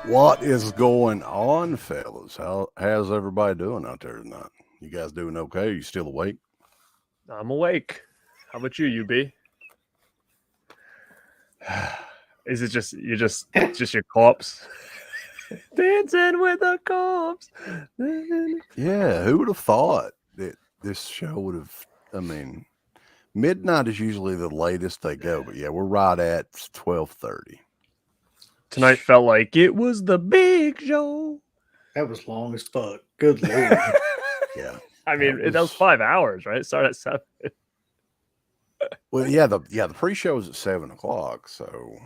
What is going on, fellas? How's everybody doing out there tonight? You guys doing okay? You still awake? I'm awake. How about you, UB? Is it just your corpse? Dancing with a corpse. Yeah, who would have thought that this show would have? I mean, midnight is usually the latest they go, but yeah, we're right at 12:30. Tonight felt like it was the big show. That was long as fuck. Good lord. Yeah. I mean, that was 5 hours, right? It started at 7. Well, yeah, the pre-show was at 7:00, so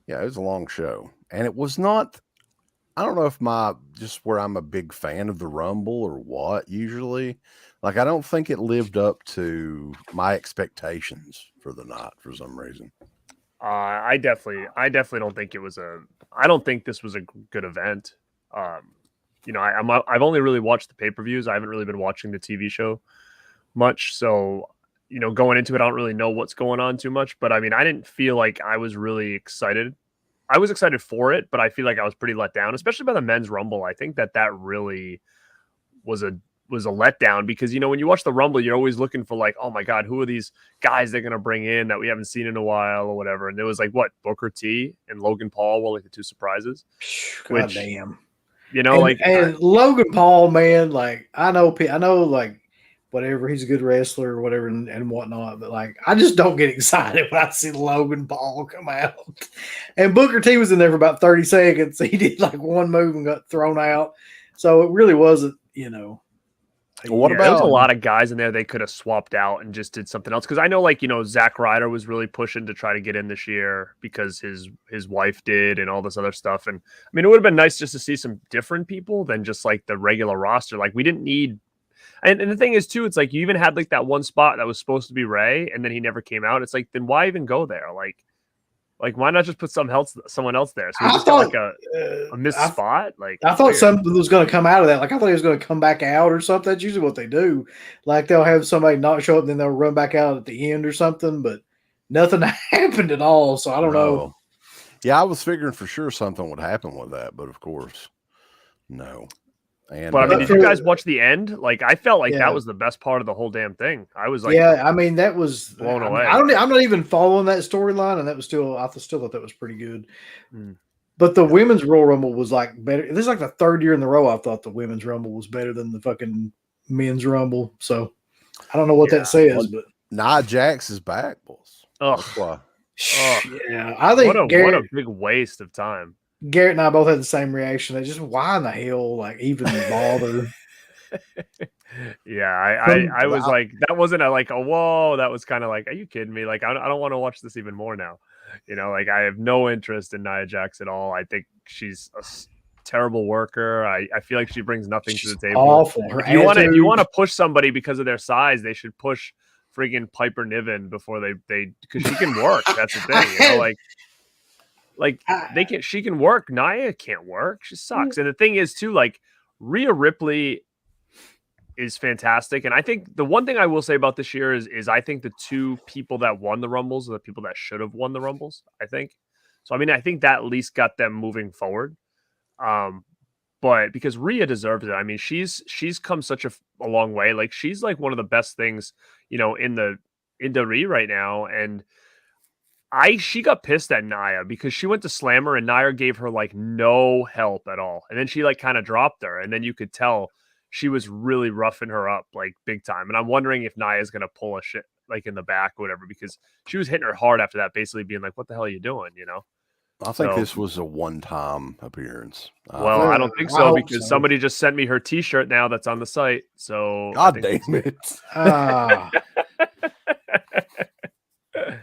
yeah, it was a long show, and it was not. I don't know if where I'm a big fan of the Rumble or what. Usually, like I don't think it lived up to my expectations for the night for some reason. I definitely don't think it was I don't think this was a good event. You know, I've only really watched the pay-per-views. I haven't really been watching the TV show much. So, you know, going into it, I don't really know what's going on too much. But I mean, I didn't feel like I was really excited. I was excited for it, but I feel like I was pretty let down, especially by the men's Rumble. I think that really was a letdown because, you know, when you watch the Rumble, you're always looking for like, oh my God, who are these guys they're going to bring in that we haven't seen in a while or whatever. And there was like, what, Booker T and Logan Paul were like the two surprises. God damn. You know, and Logan Paul, man, like I know like whatever, he's a good wrestler or whatever and whatnot, but like I just don't get excited when I see Logan Paul come out. And Booker T was in there for about 30 seconds. He did like one move and got thrown out. So it really wasn't, you know. Well, what about there was a lot of guys in there they could have swapped out and just did something else? Because I know, like, you know, Zack Ryder was really pushing to try to get in this year because his wife did and all this other stuff. And I mean, it would have been nice just to see some different people than just like the regular roster. Like, we didn't need. And the thing is, too, it's like you even had like that one spot that was supposed to be Ray, and then he never came out. It's like, then why even go there? Like, why not just put someone else there? So we just got like a missed spot. Like, I thought something was going to come out of that. Like, I thought he was going to come back out or something. That's usually what they do. Like, they'll have somebody not show up, and then they'll run back out at the end or something. But nothing happened at all. So I don't know. Yeah, I was figuring for sure something would happen with that, but of course, no. And but I mean, did you guys watch the end? Like, I felt like that was the best part of the whole damn thing. I was like, yeah, I mean, that was blown away. I'm not even following that storyline, and that was still, I still thought that was pretty good. But the women's Royal Rumble was like better. This is like the third year in a row I thought the women's Rumble was better than the fucking men's Rumble. So I don't know what that says, but Nia Jax is back, boys. Yeah, I think what a big waste of time. Garrett and I both had the same reaction. They just, why in the hell, like, even bother? Yeah, I was like, that wasn't like a whoa. That was kind of like, are you kidding me? Like, I don't want to watch this even more now. You know, like, I have no interest in Nia Jax at all. I think she's a terrible worker. I feel like she brings nothing to the table. Awful. If you want to push somebody because of their size, they should push friggin' Piper Niven before they because she can work. That's the thing. You know, like. Like she can work. Nia can't work. She sucks. And the thing is too, like Rhea Ripley is fantastic. And I think the one thing I will say about this year is I think the two people that won the Rumbles are the people that should have won the Rumbles, I think. So, I mean, I think that at least got them moving forward. But because Rhea deserves it. I mean, she's come such a long way. Like she's like one of the best things, in the WWE right now. And she got pissed at Nia because she went to slam her and Nia gave her like no help at all. And then she like kind of dropped her. And then you could tell she was really roughing her up like big time. And I'm wondering if Nia's going to pull a shit like in the back or whatever, because she was hitting her hard after that, basically being like, what the hell are you doing? I think this was a one-time appearance. Well, I don't think so, because somebody just sent me her t-shirt now that's on the site. So God damn it.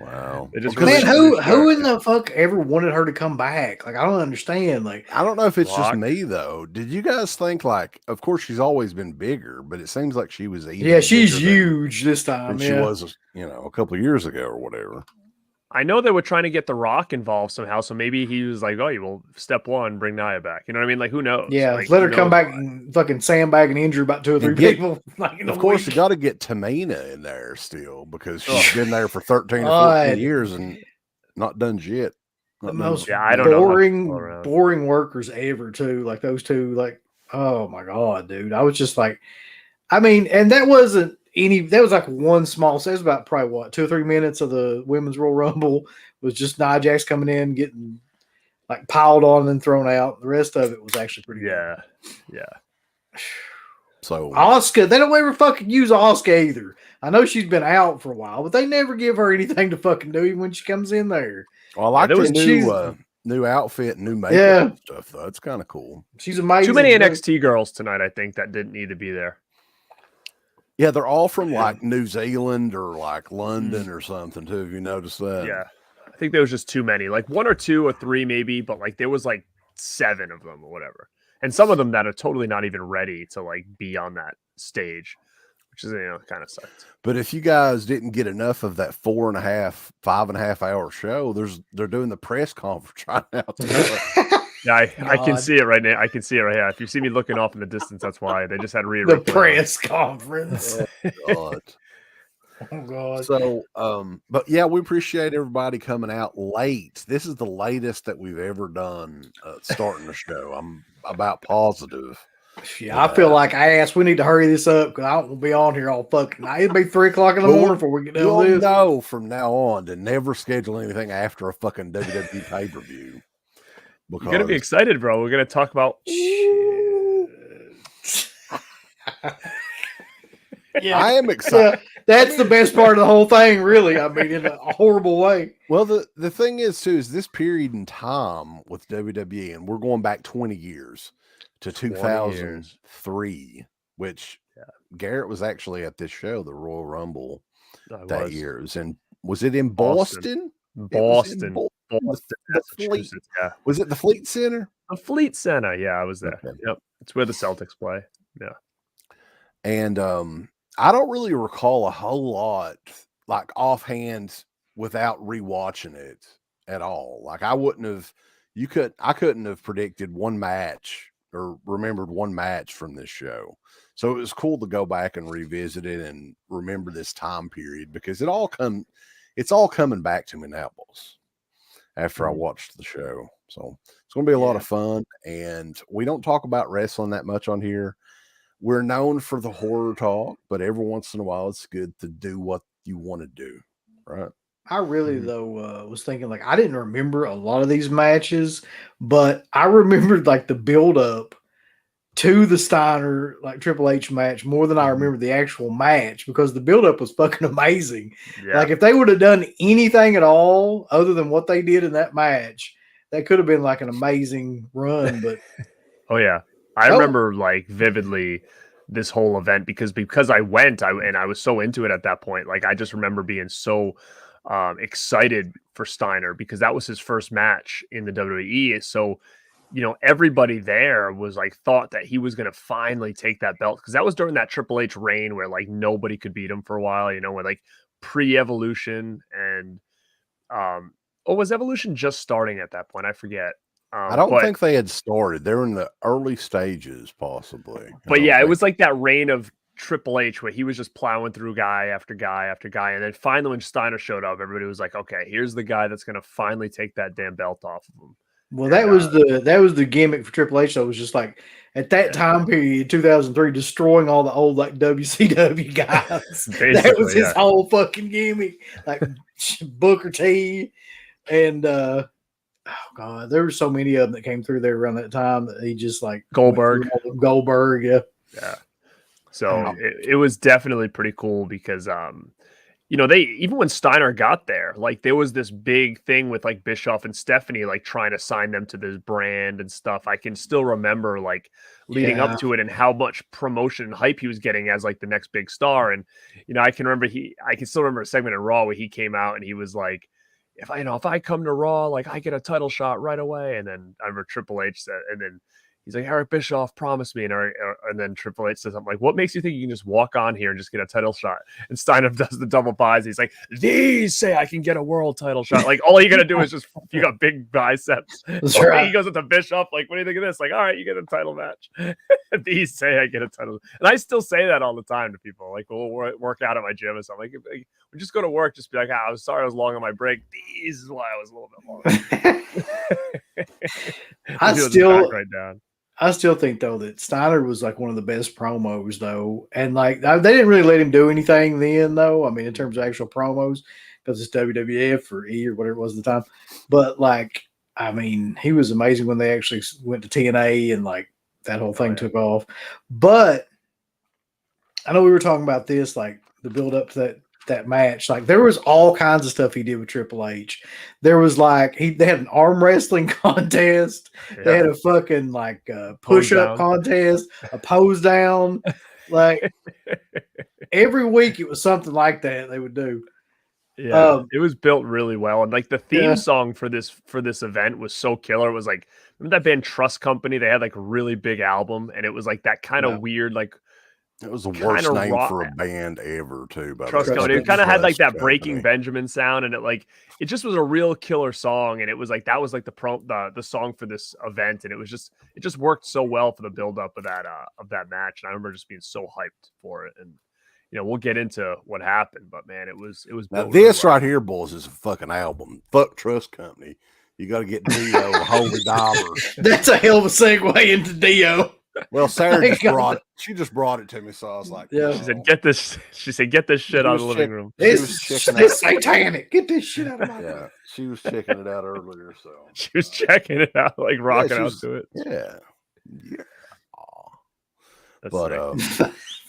Wow. Man, who in the fuck ever wanted her to come back? Like, I don't understand. Like, I don't know if it's just me though. Did you guys think like, of course she's always been bigger, but it seems like she was even she's huge this time. She was, a couple of years ago or whatever. I know they were trying to get The Rock involved somehow, so maybe he was like, "Oh, well, step one, bring Nia back." You know what I mean? Like, who knows? Yeah, like, let her come back and fucking sandbag and injure about 2 or 3 people. Like, of course, you got to get Tamina in there still, because she's been there for 13 or 14 years and not done shit. The most boring workers ever too. Like those two. Like, oh my god, dude! I was just like, I mean, and that wasn't. That was like one small. So it was about probably what 2 or 3 minutes of the Women's Royal Rumble was just Nia Jax coming in, getting like piled on and then thrown out. The rest of it was actually pretty good. Yeah. So Asuka, they don't ever fucking use Asuka either. I know she's been out for a while, but they never give her anything to fucking do even when she comes in there. Well, I like the new outfit, new makeup and stuff though. It's kind of cool. She's amazing. Too many NXT girls tonight, I think, that didn't need to be there. Yeah, they're all from like New Zealand or like London or something too. Have you noticed that? Yeah. I think there was just too many, like 1 or 2 or 3 maybe, but like there was like 7 of them or whatever. And some of them that are totally not even ready to like be on that stage, which is, kind of sucks. But if you guys didn't get enough of that 5.5 hour show, they're doing the press conference right now. Yeah, I can see it right now. I can see it right here. If you see me looking off in the distance, that's why they just had the press conference. Oh God. So, but yeah, we appreciate everybody coming out late. This is the latest that we've ever done starting the show. I'm about positive. Yeah, I feel like we need to hurry this up because I don't be on here all fucking night. It'll be 3 o'clock in the morning before we get done with this. Know from now on to never schedule anything after a fucking WWE pay-per-view. You're gonna be excited, bro. We're gonna talk about Yeah, I am excited. That's the best part of the whole thing, really. I mean, in a horrible way. Well, the thing is, too, is this period in time with WWE, and we're going back 20 years to 2003, which Garrett was actually at this show, the Royal Rumble, that year. Was it in Boston? Boston. Massachusetts. Yeah. Was it the Fleet Center? The Fleet Center. Yeah, I was there. Okay. Yep. It's where the Celtics play. Yeah. And I don't really recall a whole lot like offhand without rewatching it at all. Like I couldn't have predicted one match or remembered one match from this show. So it was cool to go back and revisit it and remember this time period because it's all coming back to me now, boss, after I watched the show. So it's going to be a lot of fun. And we don't talk about wrestling that much on here. We're known for the horror talk, but every once in a while, it's good to do what you want to do. Right. I really, though, was thinking, like, I didn't remember a lot of these matches, but I remembered, like, the build-up to the Steiner, like, Triple H match more than I remember the actual match because the build-up was fucking amazing. Yeah. Like, if they would have done anything at all other than what they did in that match, that could have been, like, an amazing run, but... Oh, yeah. I remember, like, vividly this whole event because I went and I was so into it at that point. Like, I just remember being so excited for Steiner because that was his first match in the WWE. So, everybody there was like thought that he was going to finally take that belt because that was during that Triple H reign where like nobody could beat him for a while, where like pre-Evolution and Or was Evolution just starting at that point? I forget. I don't think they had started. They were in the early stages, possibly. But yeah, it was like that reign of Triple H where he was just plowing through guy after guy after guy. And then finally when Steiner showed up, everybody was like, okay, here's the guy that's going to finally take that damn belt off of him. Well, that was the gimmick for Triple H. Though, was just like at that time period, 2003, destroying all the old like WCW guys. That was his whole fucking gimmick. Like Booker T, and oh god, there were so many of them that came through there around that time that he just like Goldberg, yeah. So it was definitely pretty cool because they even when Steiner got there, like there was this big thing with like Bischoff and Stephanie like trying to sign them to this brand and stuff. I can still remember like leading up to it and how much promotion and hype he was getting as like the next big star. And I can still remember a segment in Raw where he came out and he was like, if I come to Raw, like I get a title shot right away. And then I remember Triple H said, and then he's like, Eric Bischoff promised me. And then Triple H says something like, what makes you think you can just walk on here and just get a title shot? And Steiner does the double buys. He's like, these say I can get a world title shot. Like, all you got to do is just, you got big biceps. That's right. He goes into Bischoff. Like, what do you think of this? Like, all right, you get a title match. These say I get a title. And I still say that all the time to people. Like, we'll work out at my gym or something. Like, we just go to work, just be like, I was sorry I was long on my break. These is why I was a little bit long. I still think though that Steiner was like one of the best promos though, and like they didn't really let him do anything then though. I mean, in terms of actual promos, because it's WWF or E or whatever it was at the time. But like, I mean, he was amazing when they actually went to TNA and like that whole thing took off. But I know we were talking about this, like the build up to that match. Like there was all kinds of stuff he did with Triple H. There was like they had an arm wrestling contest. Yeah. They had a fucking like push up contest, a pose down. Like every week it was something like that they would do. Yeah, it was built really well, and like the theme song for this event was so killer. It was like, remember that band Trust Company? They had like a really big album, and it was like that kind of weird like. It was the worst name for a band ever, too. Trust Company. It kind of had like that Breaking Benjamin sound, and it just was a real killer song. And it was like that was like the song for this event, and it just worked so well for the build up of that match. And I remember just being so hyped for it. And we'll get into what happened, but man, it was. Now this right here, boys, is a fucking album. Fuck Trust Company. You got to get Dio, Holy Dollar. That's a hell of a segue into Dio. Well, Sarah just brought it. She just brought it to me, so I was like, "Yeah." She said, "Get this." She said, "Get this shit out of the living room." This satanic. Get this shit out of my room. Yeah, she was checking it out earlier, so she was checking it out, like rocking out to it. Yeah. But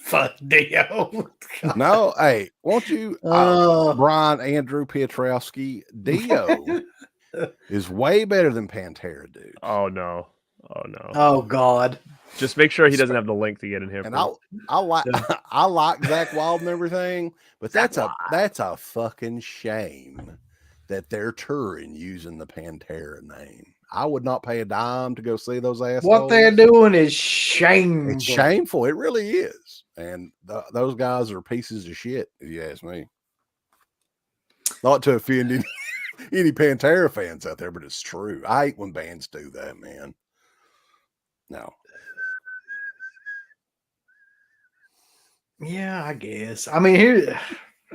fuck Dio. No, hey, won't you, Brian Andrew Pietrowski? Dio is way better than Pantera, dude. Oh no. Oh God. Just make sure he doesn't have the link to get in here. And I like Zach Wild and everything, but that's a fucking shame that they're touring using the Pantera name. I would not pay a dime to go see those assholes. What they're doing is shameful. It's shameful. It really is. And those guys are pieces of shit, if you ask me. Not to offend any Pantera fans out there, but it's true. I hate when bands do that, man. No. Yeah, I guess. I mean, here.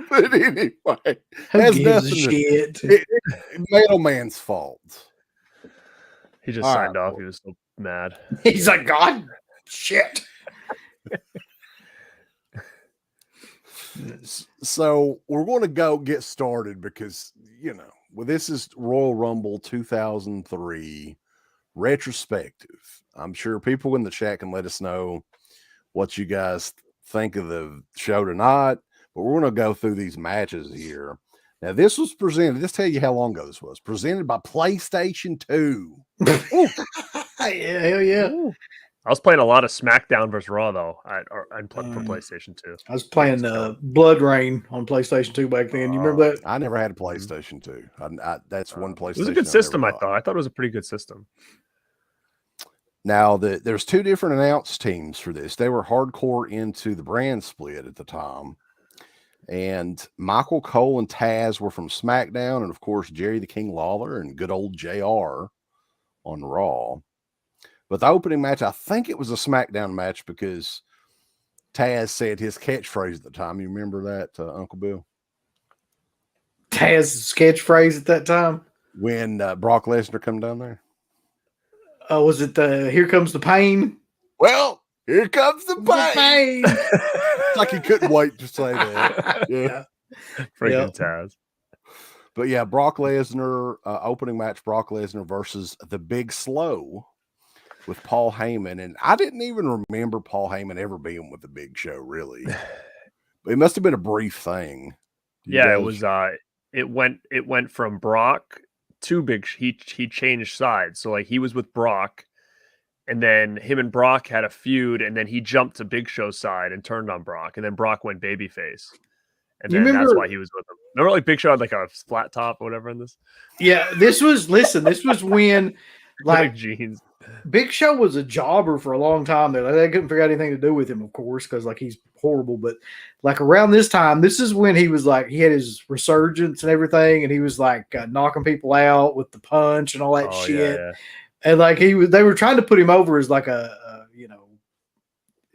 But anyway, who gives a shit? Mailman's fault. He just signed off. He was so mad. He's like, God, shit. So we're going to go get started because, this is Royal Rumble 2003 retrospective. I'm sure people in the chat can let us know what you guys think of the show tonight, but we're going to go through these matches here. Now, this was presented, let's tell you how long ago this was, presented by PlayStation 2. Yeah, hell yeah. Ooh. I was playing a lot of SmackDown versus Raw, though, for PlayStation 2. I was playing Blood Rain on PlayStation 2 back then. You remember that? I never had a PlayStation 2. That's one PlayStation. It was a good system, I thought. I thought it was a pretty good system. Now, there's two different announce teams for this. They were hardcore into the brand split at the time. And Michael Cole and Taz were from SmackDown, and of course Jerry the King Lawler and good old JR on Raw. But the opening match, I think it was a SmackDown match because Taz said his catchphrase at the time. You remember that, Uncle Bill? Taz's catchphrase at that time? When Brock Lesnar come down there? Oh, was it the "Here Comes the Pain"? Well, here comes the The pain. pain. It's like he couldn't wait to say that. Yeah. Freaking Taz. But yeah, Brock Lesnar, opening match, Brock Lesnar versus the Big Slow with Paul Heyman. And I didn't even remember Paul Heyman ever being with the Big Show, really. But it must have been a brief thing. Yeah, it was it went from Brock to Big he changed sides. So like he was with Brock, and then him and Brock had a feud, and then he jumped to Big Show's side and turned on Brock, and then Brock went babyface. And then that's why he was with him. Remember, like Big Show had like a flat top or whatever in this. Yeah, this was when Like jeans. Big Show was a jobber for a long time there. They couldn't figure out anything to do with him, of course, because like he's horrible. But like around this time, this is when he was like he had his resurgence and everything, and he was like knocking people out with the punch and all that shit. Yeah. And like they were trying to put him over as like a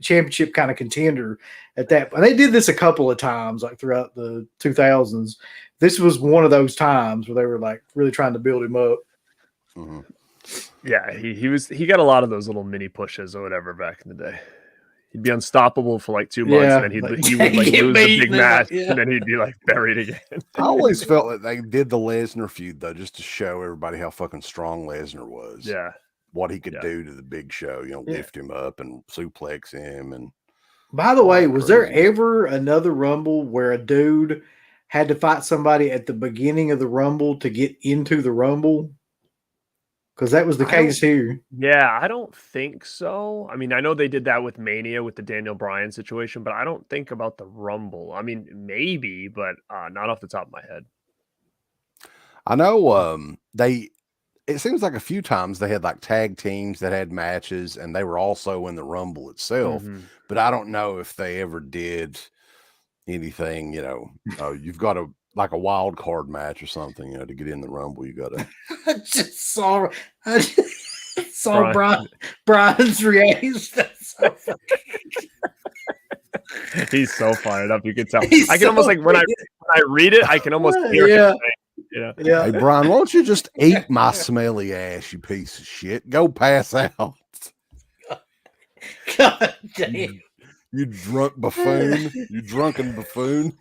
championship kind of contender at that. And they did this a couple of times, like throughout the 2000s. This was one of those times where they were like really trying to build him up. Mm-hmm. Yeah, he got a lot of those little mini pushes or whatever back in the day. He'd be unstoppable for like 2 months, and then he would like lose a big match, and then he'd be like buried again. I always felt that they did the Lesnar feud though, just to show everybody how fucking strong Lesnar was. Yeah, what he could do to the Big Show, lift him up and suplex him. And by the way, was there ever another Rumble where a dude had to fight somebody at the beginning of the Rumble to get into the Rumble? Because that was the case here. Yeah, I don't think so. I mean, I know they did that with Mania with the Daniel Bryan situation, but I don't think about the Rumble. I mean, maybe, but not off the top of my head. I know it seems like a few times they had like tag teams that had matches and they were also in the Rumble itself, but I don't know if they ever did anything, you've got like a wild card match or something, to get in the Rumble, you got to. I just saw Brian's reaction. He's so fired up. You can tell. I can almost like when I read it, I can almost hear him. Yeah. Hey, Brian, why don't you just eat my smelly ass, you piece of shit? Go pass out. God damn. You drunk buffoon. You drunken buffoon.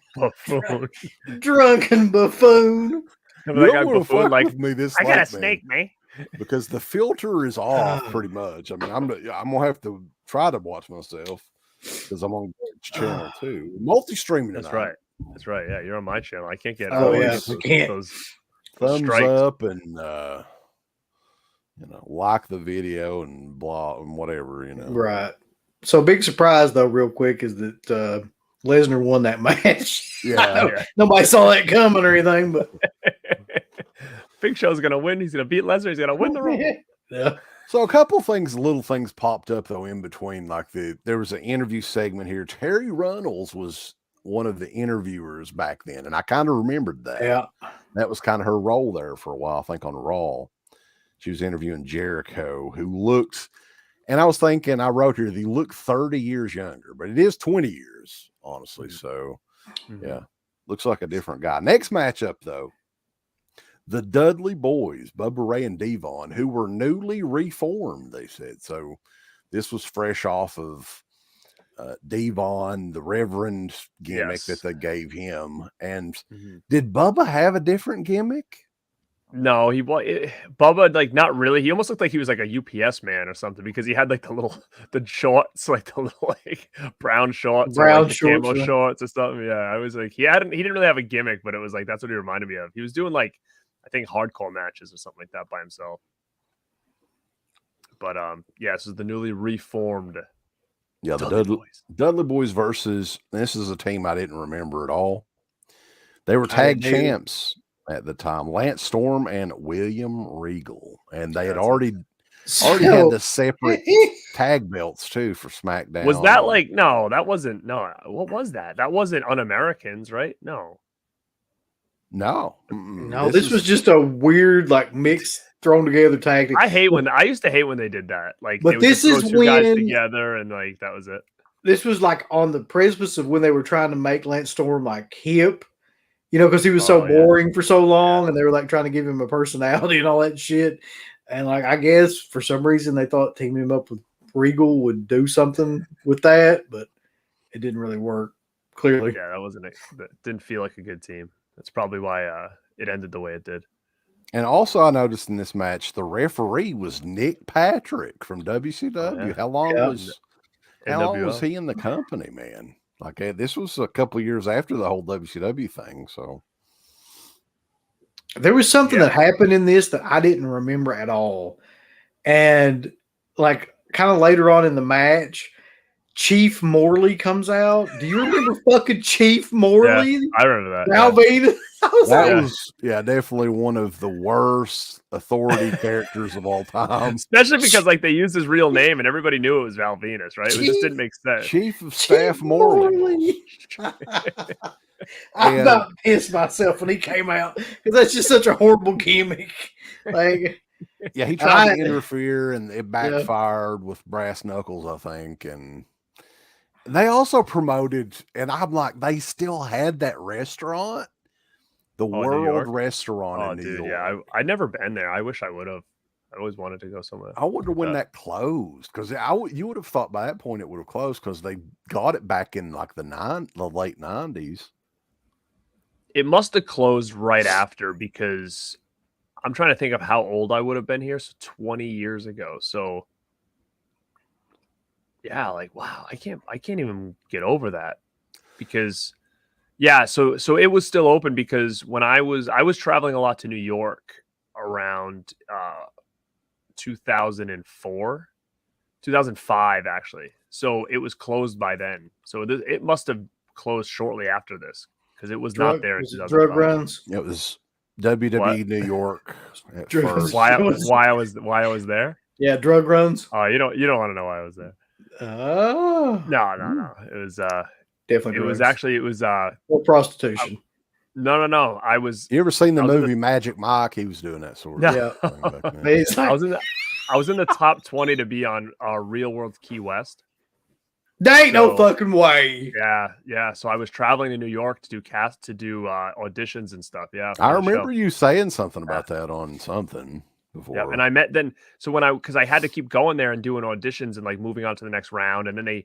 Drunken buffoon. You don't want to fuck with me this I got a snake, man. Because the filter is off pretty much. I mean, I'm gonna have to try to watch myself because I'm on Greg's channel too. Multi-streaming. That's right. That's right. Yeah, you're on my channel. I can't get those thumbs strikes up and like the video and blah and whatever, Right. So big surprise though, real quick, is that Lesnar won that match. Yeah. Nobody saw that coming or anything, but Big Show's gonna win. He's gonna beat Lesnar. He's gonna win the Rumble. Yeah. So a couple things, little things popped up though in between. Like there was an interview segment here. Terry Runnels was one of the interviewers back then, and I kind of remembered that. Yeah, that was kind of her role there for a while. I think on Raw, she was interviewing Jericho, who looked. And I was thinking, I wrote here, he looked 30 years younger, but it is 20 years, honestly. So, yeah, looks like a different guy. Next matchup, though, the Dudley Boyz, Bubba Ray and Devon, who were newly reformed, they said. So, this was fresh off of Devon, the Reverend gimmick that they gave him. And did Bubba have a different gimmick? No, Bubba, like, not really. He almost looked like he was like a UPS man or something because he had like the shorts, like the little like brown shorts, camo shorts or something. Yeah, I was like, he didn't really have a gimmick, but it was like that's what he reminded me of. He was doing like I think hardcore matches or something like that by himself. But this is the newly reformed. Yeah, the Dudley Boyz versus, this is a team I didn't remember at all. They were tag champs at the time, Lance Storm and William Regal, and they had already Already had the separate tag belts too for SmackDown. Was that like no? That wasn't no. What was that? That wasn't Un-Americans, right? No. No. No, this was just a weird like mixed thrown together tactic. I used to hate when they did that. Like, but they would this just is throw two guys when together and like that was it. This was like on the precipice of when they were trying to make Lance Storm like hip, because he was so boring for so long, and they were like trying to give him a personality and all that shit. And like I guess for some reason they thought teaming him up with Regal would do something with that, but it didn't really work. Clearly, yeah, that didn't feel like a good team. That's probably why it ended the way it did. And also, I noticed in this match, the referee was Nick Patrick from WCW. Oh, yeah. How long was he in the company, man? Like, this was a couple of years after the whole WCW thing. So there was something that happened in this that I didn't remember at all. And like kind of later on in the match, Chief Morley comes out. Do you remember fucking Chief Morley? Yeah, I remember that. Alvin. That was definitely one of the worst authority characters of all time. Especially because like they used his real name and everybody knew it was Val Venus, right? It just didn't make sense. Chief of Staff Morley. I about pissed myself when he came out because that's just such a horrible gimmick. Like, yeah, he tried to interfere and it backfired with Brass Knuckles, I think. And they also promoted, and I'm like, they still had that restaurant. The World Restaurant in New York. Yeah, I'd never been there. I wish I would have. I always wanted to go somewhere. I wonder when that closed, because you would have thought by that point it would have closed because they got it back in like the late 90s. It must have closed right after, because I'm trying to think of how old I would have been here. So 20 years ago. So yeah, like wow, I can't even get over that, because. Yeah, so it was still open because when I was traveling a lot to New York around 2004, 2005 actually. So it was closed by then. So it must have closed shortly after this because it was not there in 2005. Drug runs. It was WWE New York at first. Why I was there? Yeah, drug runs. Oh, you don't want to know why I was there. Oh no. It was definitely. It was or prostitution. No. I was. You ever seen the movie Magic Mike? He was doing that sort of thing back then. I was in the top 20 to be on Real World Key West. There ain't no fucking way. Yeah. So I was traveling to New York to do auditions and stuff. Yeah, I remember you saying something about that on something before. Yeah, and I met then. So because I had to keep going there and doing auditions and like moving on to the next round, and then I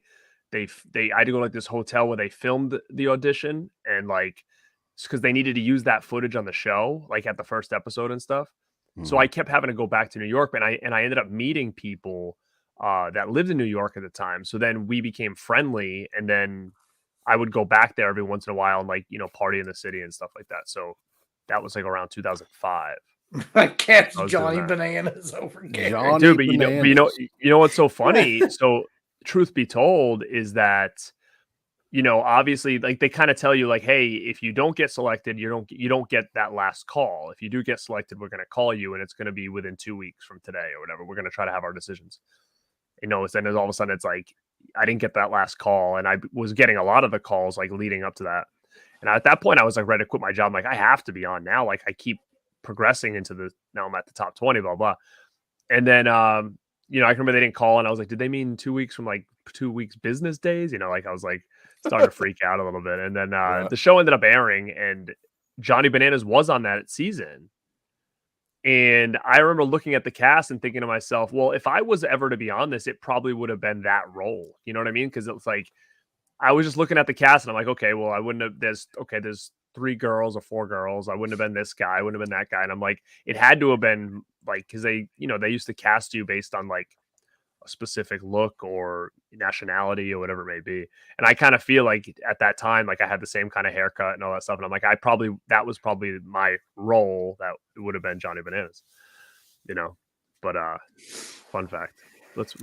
had to go to like this hotel where they filmed the audition, and like because they needed to use that footage on the show, like at the first episode and stuff. So I kept having to go back to New York, and I ended up meeting people that lived in New York at the time. So then we became friendly, and then I would go back there every once in a while and like party in the city and stuff like that. So that was like around 2005. I catch Johnny Bananas over here, dude. But you know what's so funny? So truth be told is that obviously like they kind of tell you like, hey, if you don't get selected, you don't get that last call. If you do get selected, we're going to call you, and it's going to be within 2 weeks from today or whatever. We're going to try to have our decisions. And then all of a sudden it's like I didn't get that last call, and I was getting a lot of the calls like leading up to that. And at that point I was like ready to quit my job. I'm like, I have to be on now. Like I keep progressing now I'm at the top 20, blah, blah. And then, I can remember they didn't call, and I was like, did they mean 2 weeks from like 2 weeks business days? Like I was like starting to freak out a little bit. And then the show ended up airing, and Johnny Bananas was on that season. And I remember looking at the cast and thinking to myself, well, if I was ever to be on this, it probably would have been that role. You know what I mean? Because it's like, I was just looking at the cast and I'm like, okay, well, I wouldn't have, there's 3 girls or 4 girls. I wouldn't have been this guy. I wouldn't have been that guy. And I'm like, it had to have been like, because they used to cast you based on like a specific look or nationality or whatever it may be. And I kind of feel like at that time, like I had the same kind of haircut and all that stuff. And I'm like, that was probably my role. That would have been Johnny Bananas, but fun fact.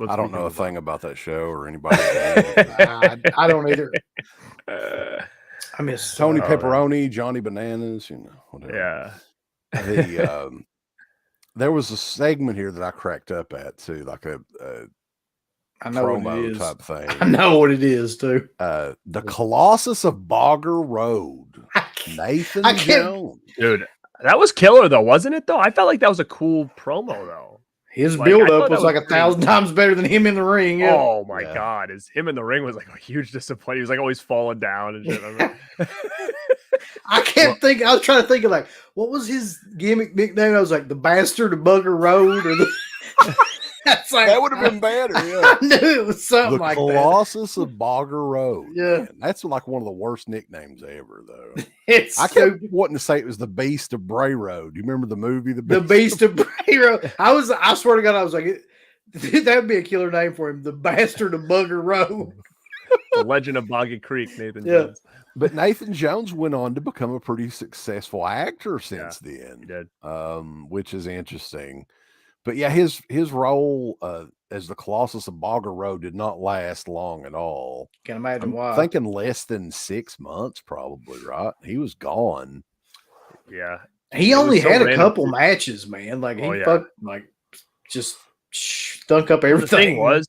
I don't know a thing about that show or anybody. I don't either. I miss Tony Pepperoni, Johnny Bananas, whatever. Yeah. there was a segment here that I cracked up at too, like a I know what it promo is. type thing. I know what it is too. The Colossus of Bogger Road, Nathan Jones. Dude, that was killer though, wasn't it? Though I felt like that was a cool promo though. His Like, build I up thought was that like was 1,000 times better than him in the ring. Yeah. Oh my god, him in the ring was like a huge disappointment. He was like always falling down and shit. I can't think. I was trying to think of like what was his gimmick nickname. I was like the Bastard of Bugger Road, or the. That's like, That would have been better. Yeah, I knew it was something the like Colossus of Bogger Road. Yeah. Man, that's like one of the worst nicknames ever, though. that. It's I kept wanting to say it was the Beast of Bray Road. You remember the movie, the Beast of Bray Road. I swear to God, I was like, that would be a killer name for him, the Bastard of Bugger Road. The Legend of Boggy Creek, Nathan Yeah. Jones. But Nathan Jones went on to become a pretty successful actor since then. He did. Which is interesting. But yeah, his role as the Colossus of Bogger Road did not last long at all. Can't imagine I'm why. thinking less than 6 months, probably, right? He was gone. Yeah. He It only was so had a random, couple too. matches, man. Like he Oh, yeah. fucked, like just stunk up everything. The thing was,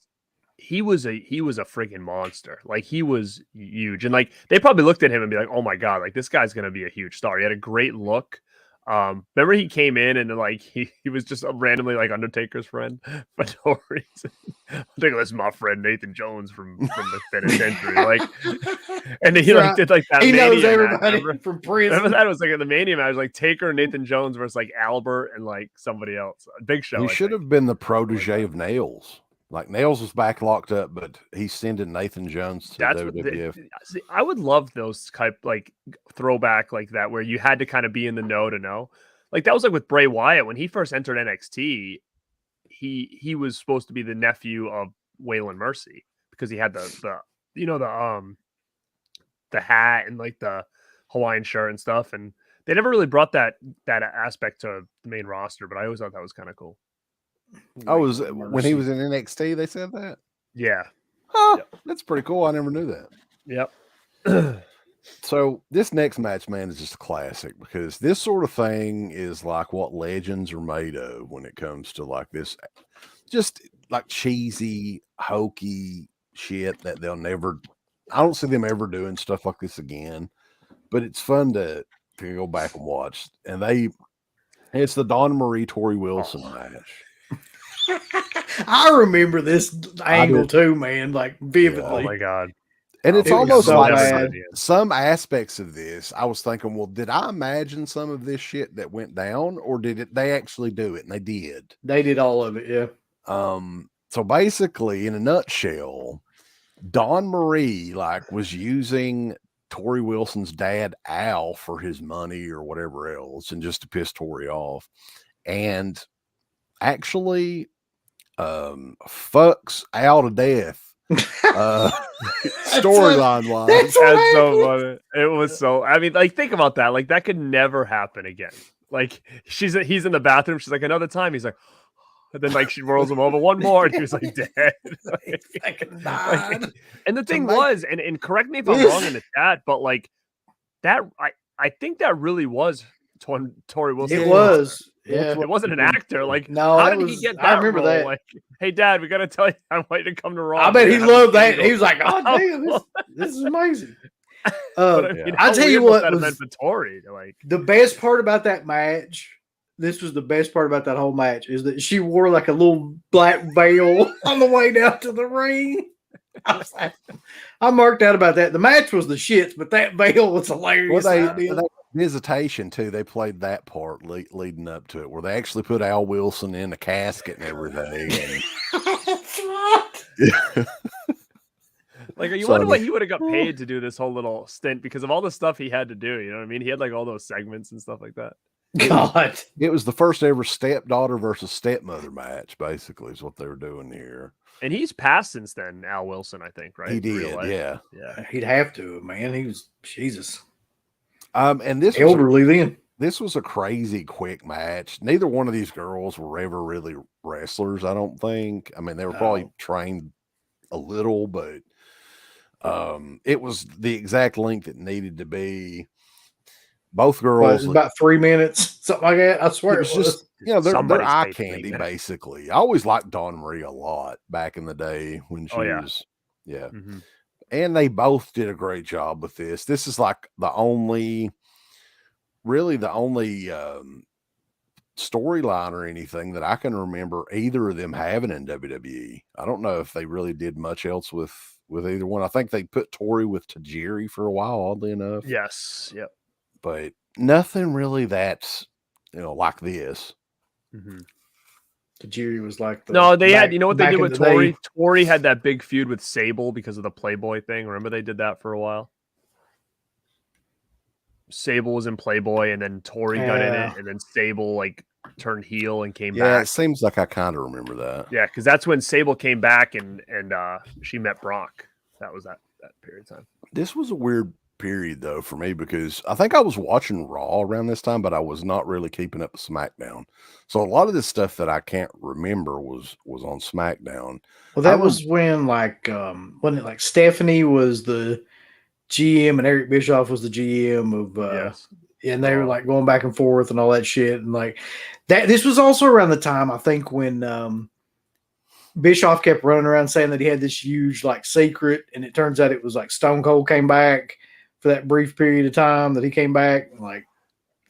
he was a freaking monster. Like he was huge, and like they probably looked at him and be like, "Oh my god, like this guy's gonna be a huge star." He had a great look. Remember he came in and like he was just randomly like Undertaker's friend, but no reason. I think that's my friend Nathan Jones from the penitentiary. Like, and then he like did like that. He knows Mania everybody match, from prison. remember that? It was like in the Mania match, like Taker and Nathan Jones versus like Albert and like somebody else. Big Show. He I should think. have been the protege of Nails. Like Nails was back locked up, but he's sending Nathan Jones to That's what WWF. see, I would love those type like throwback like that where you had to kind of be in the know to know. Like that was like with Bray Wyatt when he first entered NXT. He was supposed to be the nephew of Waylon Mercy because he had the hat and like the Hawaiian shirt and stuff, and they never really brought that aspect to the main roster. But I always thought that was kind of cool. Oh, was it when he was in NXT? They said that. Yeah. Huh, Yep. That's pretty cool. I never knew that. Yep. So this next match, man, is just a classic because this sort of thing is like what legends are made of when it comes to like this, just like cheesy, hokey shit that they'll never. I don't see them ever doing stuff like this again. But it's fun to go back and watch. And it's the Dawn Marie Torrie Wilson match. I remember this angle too, man, like vividly. Oh my god. And it's It was almost so like bad. some aspects of this, I was thinking, well, did I imagine some of this shit that went down, or they actually do it? And they did. They did all of it, yeah. So basically, in a nutshell, Dawn Marie was using Torrie Wilson's dad, Al, for his money or whatever else, and just to piss Torrie off. And actually fucks Al to death. Storyline wise. That's so funny. It was so. I mean, like, think about that. Like, that could never happen again. Like, he's in the bathroom. She's like, another time. He's like, and then like she rolls him over one more, and he was like dead. And the thing was, and correct me if I'm wrong in the chat, but like that, I think that really was Torrie Wilson. It was. Yeah. It wasn't an actor. Like, no, how did he get that? I remember role? that. Like, hey, Dad, we got to tell you, I'm waiting to come to Raw. I bet he loved that. He was like, "Oh damn, this is amazing." I'll tell you what was for Torrie. Like, the best part about that match. This was the best part about that whole match is that she wore like a little black veil on the way down to the ring. I was like, I marked out about that. The match was the shits, but that veil was hilarious. Well, Visitation too. They played that part leading up to it, where they actually put Al Wilson in a casket and everything. That's right. Yeah. Like, you wonder what he would have got paid to do this whole little stint because of all the stuff he had to do. You know what I mean? He had like all those segments and stuff like that. God, it was the first ever stepdaughter versus stepmother match. Basically, is what they were doing here. And he's passed since then, Al Wilson, I think, right? He did, yeah. He'd have to, man. He was Jesus. And this elderly then. This was a crazy quick match. Neither one of these girls were ever really wrestlers, I don't think. I mean, they were probably trained a little, but it was the exact length it needed to be. Both It girls. was about 3 minutes, something like that. I swear It was just, they're Somebody's eye pay-per-view. candy, basically. I always liked Dawn Marie a lot back in the day when she was, Mhm. And they both did a great job with this. This is like the only storyline or anything that I can remember either of them having in WWE. I don't know if they really did much else with either one. I think they put Torrie with Tajiri for a while, oddly enough. Yes. Yep. But nothing really that's like this. Mhm. Tajiri was like they had, you know what they back did in with the day. Torrie? Torrie had that big feud with Sable because of the Playboy thing. Remember they did that for a while? Sable was in Playboy and then Torrie got in it, and then Sable like turned heel and came Yeah, back. it seems like I kind of remember that. Yeah, because that's when Sable came back and she met Brock. That was that period of time. This was a weird period though for me because I think I was watching Raw around this time, but I was not really keeping up with SmackDown. So a lot of this stuff that I can't remember was on SmackDown. Well, that was when wasn't it like Stephanie was the GM and Eric Bischoff was the GM of Yes. and they were like going back and forth and all that shit. And like that, this was also around the time I think when Bischoff kept running around saying that he had this huge like secret, and it turns out it was like Stone Cold came back for that brief period of time that he came back. And like,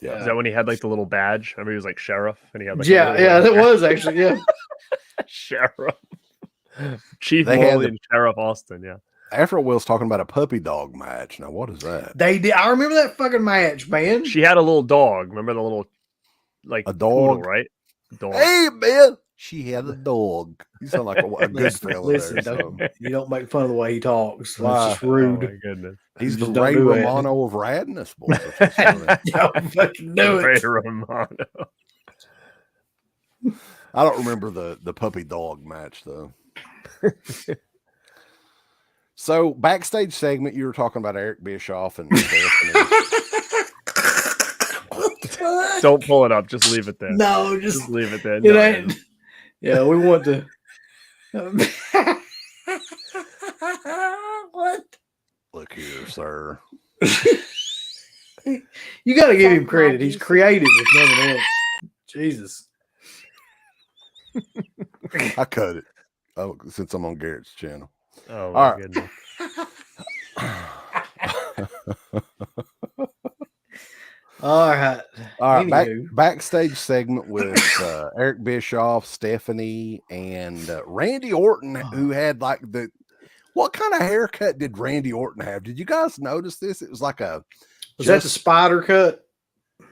is that when he had like the little badge? Remember he was like sheriff and he had like that was actually sheriff, Chief They Morley and Sheriff Austin. Yeah. Afro Will's talking about a puppy dog match. Now, what is that? They did. I remember that fucking match, man. She had a little dog. Remember the little, like a dog, poodle, right? Dog. Hey, man, she had a dog. You sound like a good fella. Listen, you don't make fun of the way he talks. That's just Oh rude. my goodness. He's the Just don't Ray do it. Romano of Radness, boy. Don't fucking do Ray it. Romano. I don't remember the puppy dog match though. So backstage segment, you were talking about Eric Bischoff and Stephanie. Don't pull it up. Just leave it there. No, Just leave it there. it No, ain't. Yeah, we want to. What? Look here, sir. You got to give him credit. He's creative, if nothing else. Jesus. I cut it. Oh, since I'm on Garrett's channel. Oh, All my right. goodness. All right. Backstage segment with Eric Bischoff, Stephanie, and Randy Orton, who had like what kind of haircut did Randy Orton have? Did you guys notice this? It was like that the spider cut?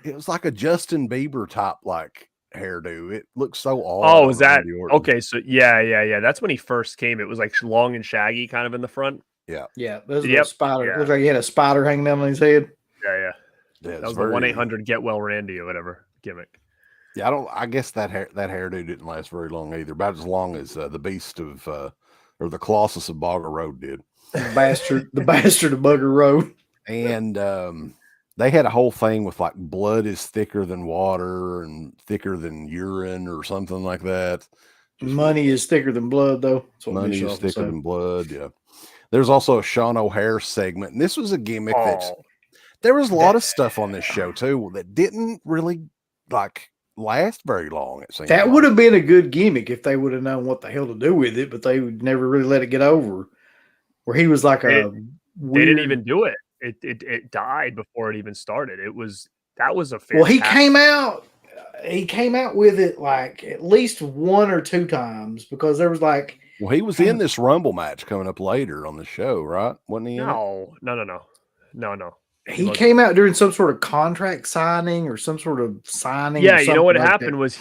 It was like a Justin Bieber type like hairdo. It looked so odd. Oh, is that okay? So yeah. That's when he first came. It was like long and shaggy, kind of in the front. Yeah. There's a spider. It looked like he had a spider hanging down on his head. Yeah, that was the 1-800 get well Randy or whatever gimmick. Yeah, I guess that hairdo didn't last very long either. About as long as the Beast of or the Colossus of Bogger Road did. The bastard of Bugger Road. And they had a whole thing with like blood is thicker than water and thicker than urine or something like that. Money is thicker than blood, though. Money is thicker than blood. Yeah. There's also a Sean O'Hare segment, and this was a gimmick there was a lot of stuff on this show too that didn't really like last very long. It seems that would have been a good gimmick if they would have known what the hell to do with it, but they would never really let it get over. Where he was like they didn't even do it. It died before it even started. That was a fantastic. Well, he came out with it like at least one or two times because there was like. Well, he was in this Rumble match coming up later on the show, right? Wasn't he? No. He came out during some sort of contract signing or some sort of signing. Yeah, you know what happened was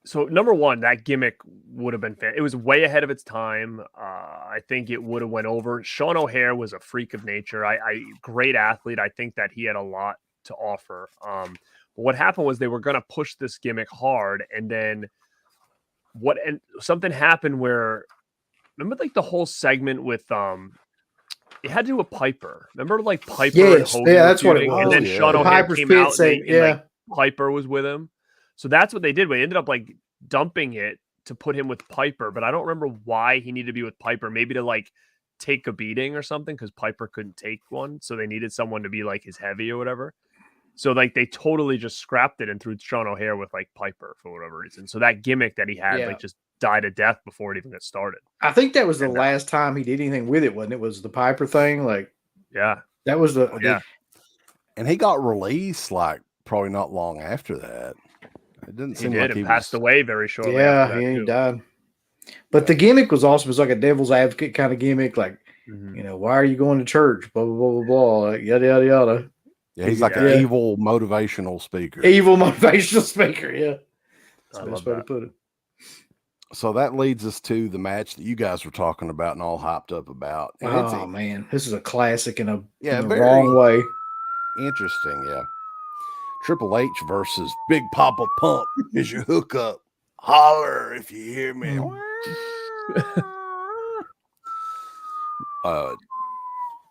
so number one, that gimmick would have been it was way ahead of its time. I think it would have went over. Sean O'Hare was a freak of nature. Great athlete. I think that he had a lot to offer. But what happened was they were going to push this gimmick hard, and then something happened where remember like the whole segment with it had to do with Piper. Remember, like Piper and Hogan. Yeah, that's what it was. And then Sean O'Hare came out, and like, Piper was with him. So that's what they did. They ended up like dumping it to put him with Piper, but I don't remember why he needed to be with Piper. Maybe to like take a beating or something because Piper couldn't take one, so they needed someone to be like his heavy or whatever. So like they totally just scrapped it and threw Sean O'Haire with like Piper for whatever reason. So that gimmick that he had like just died a death before it even got started. I think that was the last time he did anything with it, wasn't it? Was the Piper thing? Like, yeah, that was the And he got released like probably not long after that. It didn't seem like he passed away very shortly. Yeah, he died. But the gimmick was awesome. It was like a devil's advocate kind of gimmick. Like, you know, why are you going to church? Blah, blah, blah, blah, blah. Like, yada, yada, yada. Yeah, he's like an evil motivational speaker. Evil motivational speaker, yeah. That's the best way to put it. So that leads us to the match that you guys were talking about and all hyped up about. And man. This is a classic in a very wrong way. Interesting, yeah. Triple H versus Big Papa Pump is your hookup. Holler if you hear me.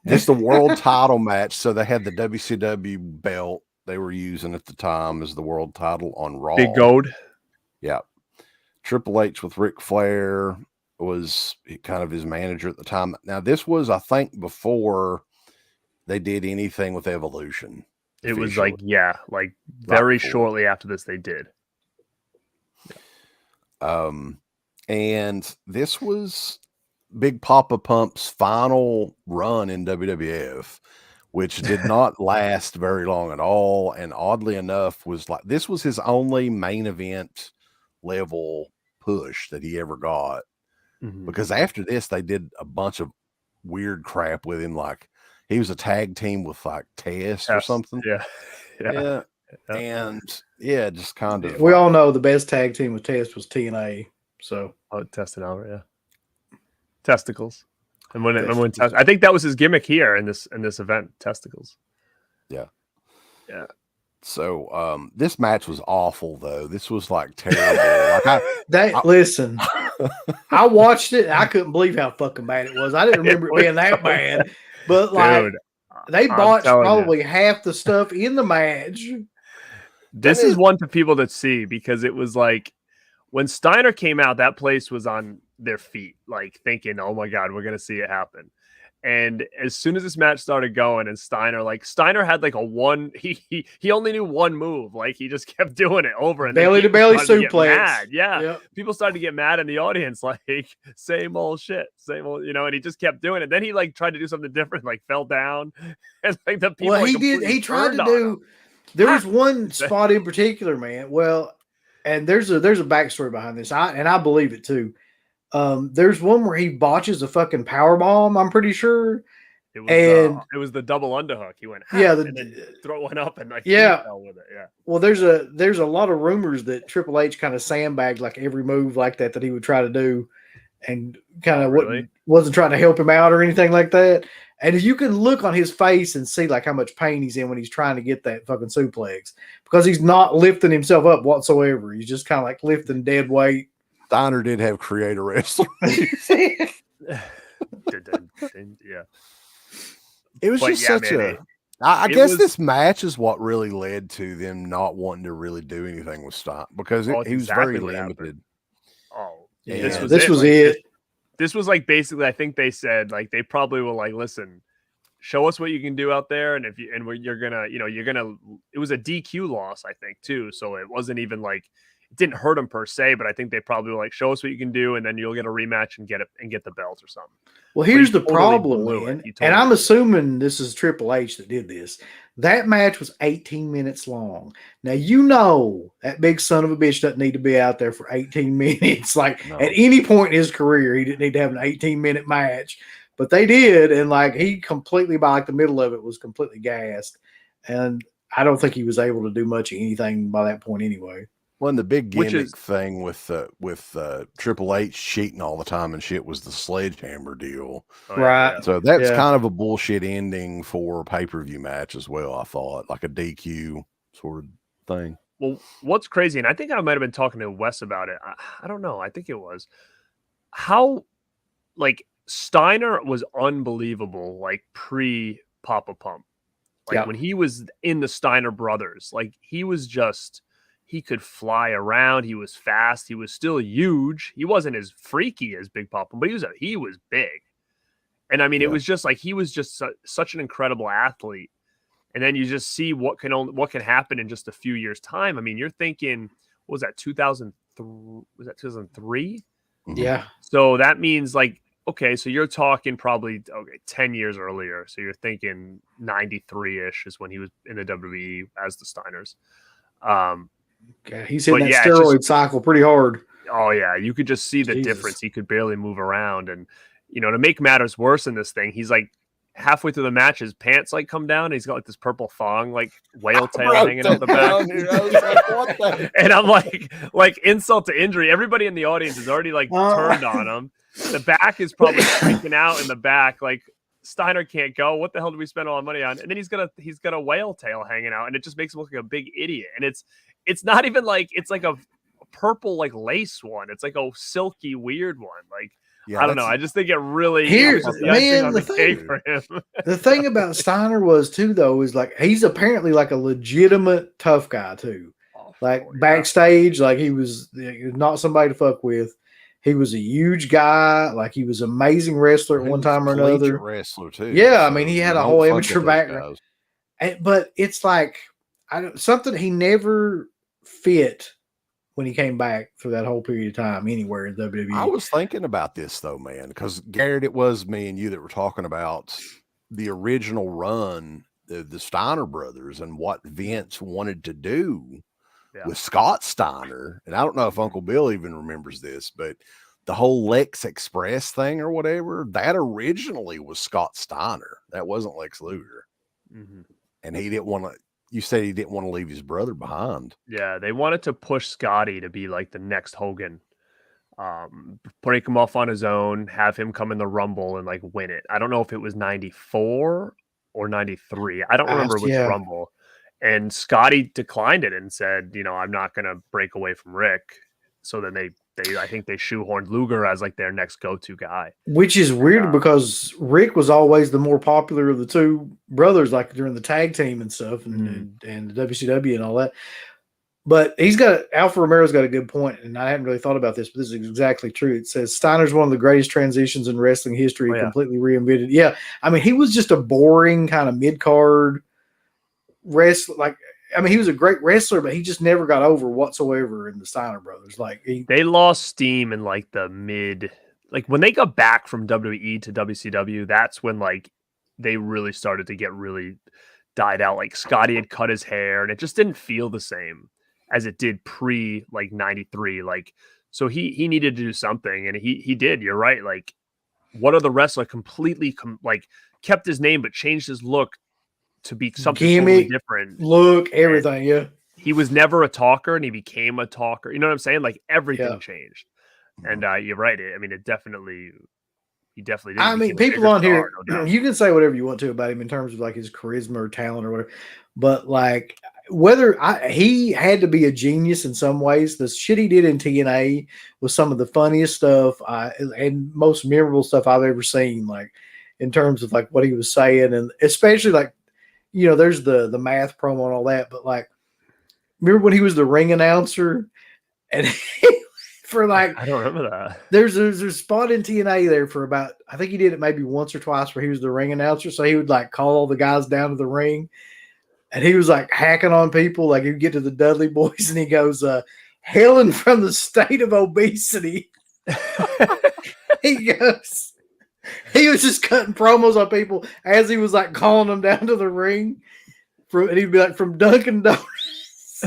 This is the world title match. So they had the WCW belt they were using at the time as the world title on Raw. Big Gold. Yeah. Triple H with Ric Flair was kind of his manager at the time. Now, this was, I think, before they did anything with Evolution. It was like, very shortly after this they did. And this was Big Papa Pump's final run in WWF, which did not last very long at all. And oddly enough, this was his only main event level push that he ever got. Because after this, they did a bunch of weird crap with him. Like he was a tag team with like Test or something. Yeah. And just kind of. We all know the best tag team with Test was TNA. So Test and Albert, testicles. And when I think that was his gimmick here in this event, testicles. Yeah. So this match was awful though. This was like terrible. Listen, I watched it. I couldn't believe how fucking bad it was. I didn't remember it being that bad. But like they botched probably half the stuff in the match. This is one for people to see because it was like when Steiner came out, that place was on their feet, like thinking, "Oh my God, we're gonna see it happen." And as soon as this match started going, and Steiner had like he only knew one move, like he just kept doing it over and belly to belly suplex. People started to get mad in the audience, like same old shit, same old, and he just kept doing it. Then he like tried to do something different, like fell down, and like the people. Well, he tried to do. There was one spot in particular, man. Well, and there's a backstory behind this, I believe it too. There's one where he botches a fucking power bomb. I'm pretty sure. It was the double underhook. He went, and then throw one up and fell with it. Yeah. Well, there's a lot of rumors that Triple H kind of sandbagged like every move like that he would try to do, and kind of wasn't trying to help him out or anything like that. And you can look on his face and see like how much pain he's in when he's trying to get that fucking suplex because he's not lifting himself up whatsoever. He's just kind of like lifting dead weight. Steiner did have creator wrestling. Yeah. It was I guess this match is what really led to them not wanting to really do anything with Steiner because he was very limited. This was it. This was like basically, I think they said like they probably were like, listen, show us what you can do out there, and you're gonna, it was a DQ loss, I think too, so it wasn't even like it didn't hurt him per se, but I think they probably were like, show us what you can do, and then you'll get a rematch and get the belt or something. Well, here's the problem, man, and I'm assuming this is Triple H that did this. That match was 18 minutes long. Now, that big son of a bitch doesn't need to be out there for 18 minutes. Like, at any point in his career, he didn't need to have an 18-minute match. But they did, and, like, he completely, by, like, the middle of it, was completely gassed. And I don't think he was able to do much of anything by that point anyway. Well, and the big gimmick thing with Triple H cheating all the time and shit was the sledgehammer deal. Right. So that's kind of a bullshit ending for a pay-per-view match as well, I thought. Like a DQ sort of thing. Well, what's crazy, and I think I might have been talking to Wes about it. I don't know. I think it was. How, like, Steiner was unbelievable, like, pre-Papa Pump. Like, when he was in the Steiner Brothers, like, he was just... He could fly around. He was fast. He was still huge. He wasn't as freaky as Big Papa, but he was big. And I mean, Yeah. it was just like he was just such an incredible athlete. And then you just see what can happen in just a few years' time. I mean, you're thinking, what was that 2003? Was that 2003? Yeah. So that means like, okay, so you're talking probably 10 years earlier. So you're thinking 93-ish is when he was in the WWE as the Steiners. Okay. He's hitting that yeah, steroid cycle pretty hard. Oh yeah, you could just see the difference. He could barely move around, and to make matters worse in this thing, he's like halfway through the match, his pants like come down, and he's got like this purple thong, like whale tail hanging out the back. And I'm like insult to injury. Everybody in the audience is already like turned on him. The back is probably freaking out in the back. Like Steiner can't go. What the hell did we spend all our money on? And then he's got a whale tail hanging out, and it just makes him look like a big idiot. And it's not even like it's like a purple like lace one. It's like a silky weird one. Like I don't know. I just think it really the thing about Steiner was too, though, is like he's apparently like a legitimate tough guy too. Backstage, like he was not somebody to fuck with. He was a huge guy. Like he was an amazing wrestler at one time or another. Wrestler too. Yeah, so I mean he had a whole amateur background. But it's like something he never fit when he came back for that whole period of time anywhere in WWE. I was thinking about this though, man, because Garrett, it was me and you that were talking about the original run of the Steiner brothers and what Vince wanted to do with Scott Steiner. And I don't know if Uncle Bill even remembers this, but the whole Lex Express thing or whatever, that originally was Scott Steiner. That wasn't Lex Luger. Mm-hmm. And he didn't want to. You said he didn't want to leave his brother behind. Yeah, they wanted to push Scotty to be like the next Hogan, break him off on his own, have him come in the Rumble and like win it. I don't know if it was 94 or 93. I don't remember which Rumble. And Scotty declined it and said, I'm not going to break away from Rick. So then I think they shoehorned Luger as like their next go-to guy. Which is weird because Rick was always the more popular of the two brothers, like during the tag team and stuff and the WCW and all that. But Alfa Romero's got a good point, and I hadn't really thought about this, but this is exactly true. It says Steiner's one of the greatest transitions in wrestling history, completely reinvented. Yeah, I mean, he was just a boring kind of mid-card wrestler. He was a great wrestler, but he just never got over whatsoever in the Steiner brothers. They lost steam in like the mid, like when they got back from WWE to WCW, that's when like they really started to get really died out. Like Scotty had cut his hair and it just didn't feel the same as it did pre like 93. Like, so he needed to do something and he did. You're right. Like what other wrestler completely kept his name, but changed his look to be something totally different. Look, everything, and he was never a talker, and he became a talker. You know what I'm saying? Like everything changed. And you're right. He definitely did. I mean, people on here, you can say whatever you want to about him in terms of like his charisma or talent or whatever, but like he had to be a genius in some ways. The shit he did in TNA was some of the funniest stuff and most memorable stuff I've ever seen. Like in terms of like what he was saying, and especially like. There's the math promo and all that, but like, remember when he was the ring announcer and for like, I don't remember that. There's a spot in TNA there for about, I think he did it maybe once or twice where he was the ring announcer. So he would like call all the guys down to the ring and he was like hacking on people. Like he'd get to the Dudley boys and he goes, hailing from the state of obesity. He goes, he was just cutting promos on people as he was like calling them down to the ring. And he'd be like, from Dunkin' Donuts.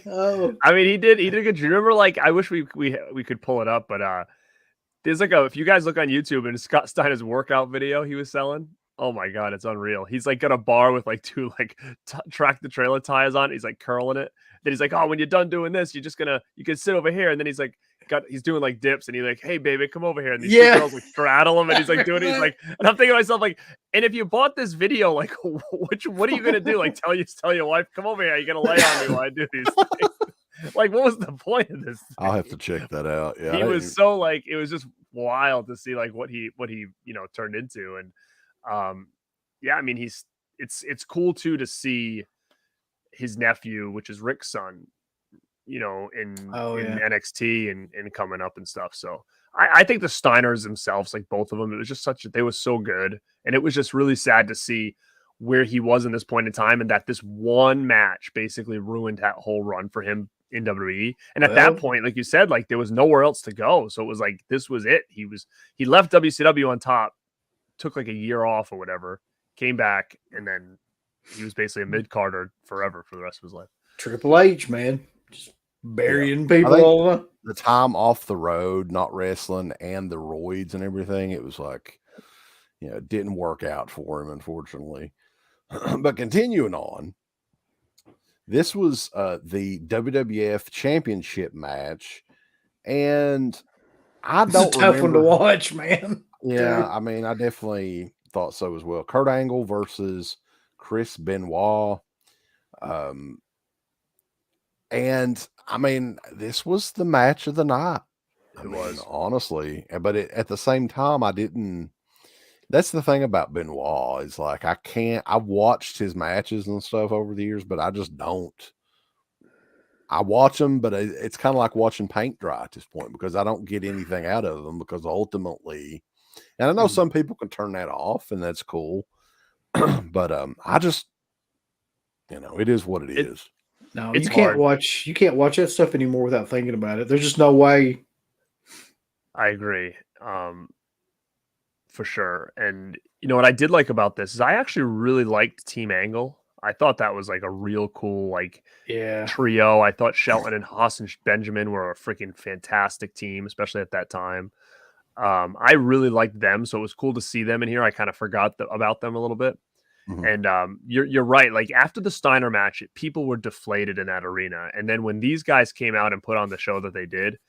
I mean, he did a good. You remember, like, I wish we could pull it up, but there's like if you guys look on YouTube and Scott Steiner's workout video he was selling. Oh my god, it's unreal. He's like got a bar with like two like tractor trailer tires on. He's like curling it. Then he's like, oh, when you're done doing this, you can sit over here. And then he's like. He's doing like dips and he's like, hey baby, come over here. And these two girls like straddle him and he's like doing it. He's like, and I'm thinking to myself, like, and if you bought this video, like what are you gonna do? Like tell your wife, come over here, you're gonna lay on me while I do these things. Like, what was the point of this thing? I'll have to check that out. Yeah. He was so like it was just wild to see like what he turned into. And I mean it's cool too to see his nephew, which is Rick's son, in NXT and coming up and stuff. So I think the Steiners themselves, like both of them, it was just they were so good. And it was just really sad to see where he was in this point in time, and that this one match basically ruined that whole run for him in WWE. And at that point, like you said, like there was nowhere else to go. So it was like, this was it. He left WCW on top, took like a year off or whatever, came back, and then he was basically a mid-carder forever for the rest of his life. Triple H, man. Just burying people all over. The time off the road, not wrestling, and the roids and everything, it was like, it didn't work out for him, unfortunately. But continuing on, this was the WWF Championship match, and I don't It's a tough one to watch, man. Yeah, I mean, I definitely thought so as well. Kurt Angle versus Chris Benoit. And I mean, this was the match of the night. It was, honestly, but at the same time, I didn't. That's the thing about Benoit is like I've watched his matches and stuff over the years, but I just don't. I watch them, but it's kind of like watching paint dry at this point because I don't get anything out of them because ultimately, and I know some people can turn that off and that's cool, but I just, it is what it is. No, you can't watch that stuff anymore without thinking about it. There's just no way. I agree. For sure. And what I did like about this is I actually really liked Team Angle. I thought that was like a real cool trio. I thought Shelton and Haas and Benjamin were a freaking fantastic team, especially at that time. I really liked them, so it was cool to see them in here. I kind of forgot about them a little bit. Mm-hmm. And you're right. Like after the Steiner match, people were deflated in that arena. And then when these guys came out and put on the show that they did,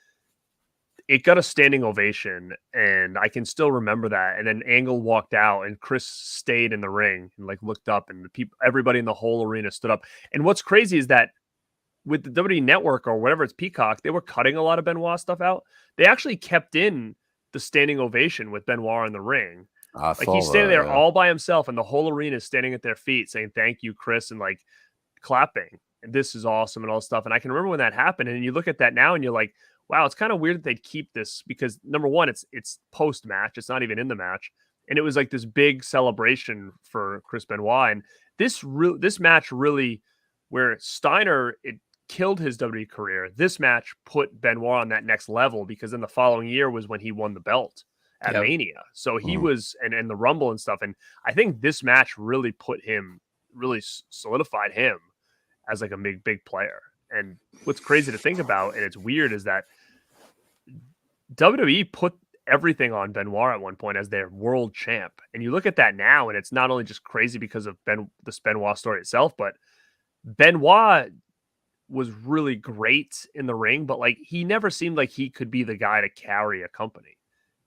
it got a standing ovation, and I can still remember that. And then Angle walked out, and Chris stayed in the ring and looked up, and everybody in the whole arena stood up. And what's crazy is that with the WWE Network or whatever, it's Peacock, they were cutting a lot of Benoit stuff out. They actually kept in the standing ovation with Benoit in the ring. He's standing there all by himself, and the whole arena is standing at their feet saying, "Thank you, Chris," and clapping. And this is awesome and all stuff. And I can remember when that happened. And you look at that now, and you're like, wow, it's kind of weird that they'd keep this because number one, it's post match. It's not even in the match. And it was like this big celebration for Chris Benoit. And this match really, where Steiner, it killed his WWE career. This match put Benoit on that next level because then the following year was when he won the belt at Mania. So he was, and the Rumble and stuff. And I think this match really solidified him as a big player. And what's crazy to think about, and it's weird, is that WWE put everything on Benoit at one point as their world champ. And you look at that now, and it's not only just crazy because of this Benoit story itself, but Benoit was really great in the ring, but he never seemed like he could be the guy to carry a company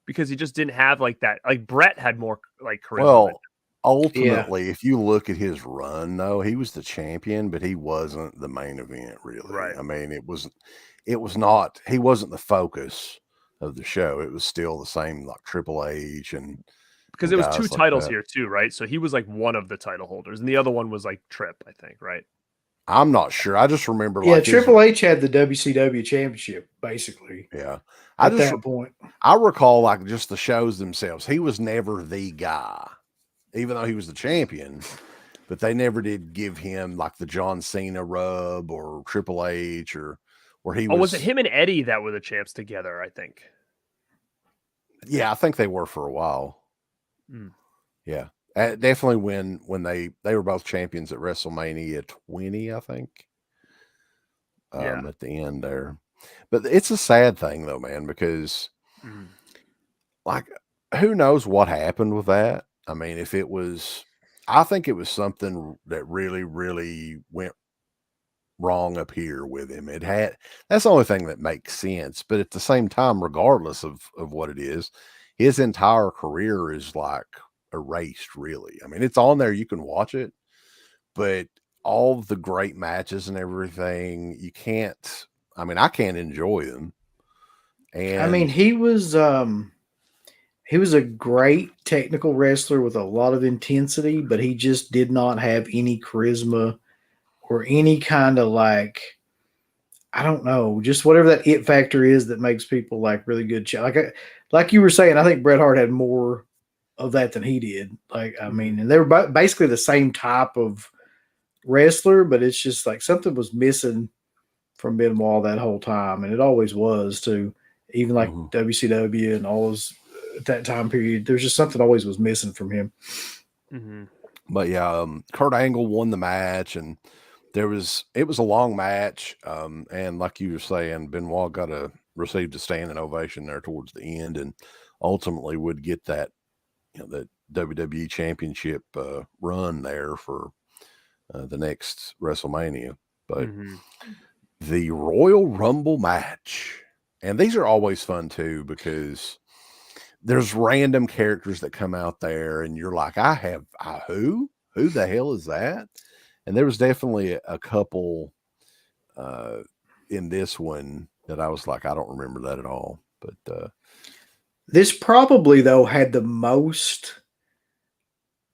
because he just didn't have that. Brett had more charisma. Well, ultimately, if you look at his run, though, he was the champion, but he wasn't the main event, really. Right. I mean, it was not. He wasn't the focus of the show. It was still the same, Triple H and because there was two titles here too, right? So he was one of the title holders, and the other one was Tripp, I think, right? I'm not sure. I just remember. Triple H had the WCW championship, basically. Yeah, at that point, I recall just the shows themselves. He was never the guy. Even though he was the champion, but they never did give him the John Cena rub or Triple H or where he was. Was it him and Eddie that were the champs together? I think. Yeah, I think they were for a while. Yeah, definitely when they were both champions at WrestleMania 20, I think. At the end there, but it's a sad thing though, man, because who knows what happened with that. I mean, I think it was something that really, really went wrong up here with him. That's the only thing that makes sense. But at the same time, regardless of what it is, his entire career is erased, really. I mean, it's on there. You can watch it, but all of the great matches and everything, you can't, I can't enjoy them. And he was a great technical wrestler with a lot of intensity, but he just did not have any charisma or any kind of I don't know, just whatever that it factor is that makes people like really good. Like you were saying, I think Bret Hart had more of that than he did. Like, I mean, and they were basically the same type of wrestler, but it's just like something was missing from Benoit that whole time, and it always was too. Even like WCW and all those at that time period, there's just something always was missing from him. But yeah, Kurt Angle won the match, and it was a long match. And like you were saying, Benoit received a standing ovation there towards the end, and ultimately would get that, the WWE Championship run there for the next WrestleMania. But the Royal Rumble match, and these are always fun too, because there's random characters that come out there and you're like, who the hell is that? And there was definitely a couple in this one that I was like, I don't remember that at all. But this probably though had the most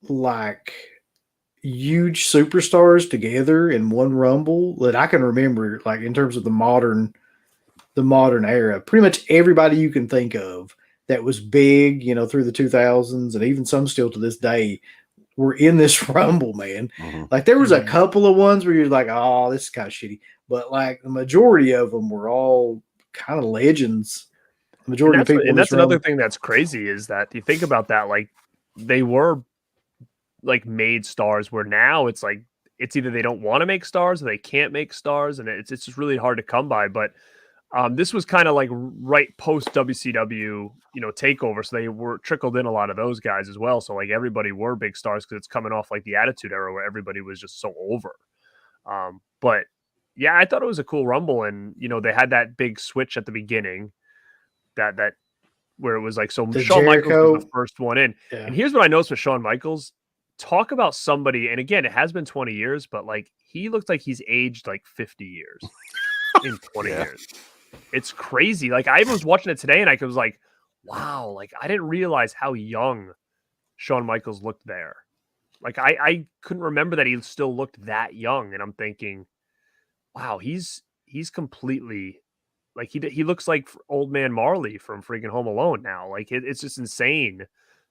like huge superstars together in one Rumble that I can remember, like in terms of the modern era. Pretty much everybody you can think of that was big, through the 2000s, and even some still to this day, were in this Rumble, man. Like there was a couple of ones where you're like, oh, this is kind of shitty, but like the majority of them were all kind of legends. The majority of people, and that's another thing that's crazy is that you think about that, like they were like made stars, where now it's like it's either they don't want to make stars or they can't make stars, and it's just really hard to come by. But this was kind of like right post WCW, takeover, so they were trickled in a lot of those guys as well. So like everybody were big stars because it's coming off like the Attitude Era where everybody was just so over. But yeah, I thought it was a cool Rumble, and they had that big switch at the beginning that where it was like, so Shawn Michaels was the first one in. Yeah. And here's what I noticed with Shawn Michaels. Talk about somebody, and again, it has been 20 years, but like he looks like he's aged like 50 years in 20 years. It's crazy. Like I was watching it today and I was like, wow, like I didn't realize how young Shawn Michaels looked there. Like I couldn't remember that he still looked that young. And I'm thinking, wow, he's completely like he looks like old man Marley from freaking Home Alone now. Like it's just insane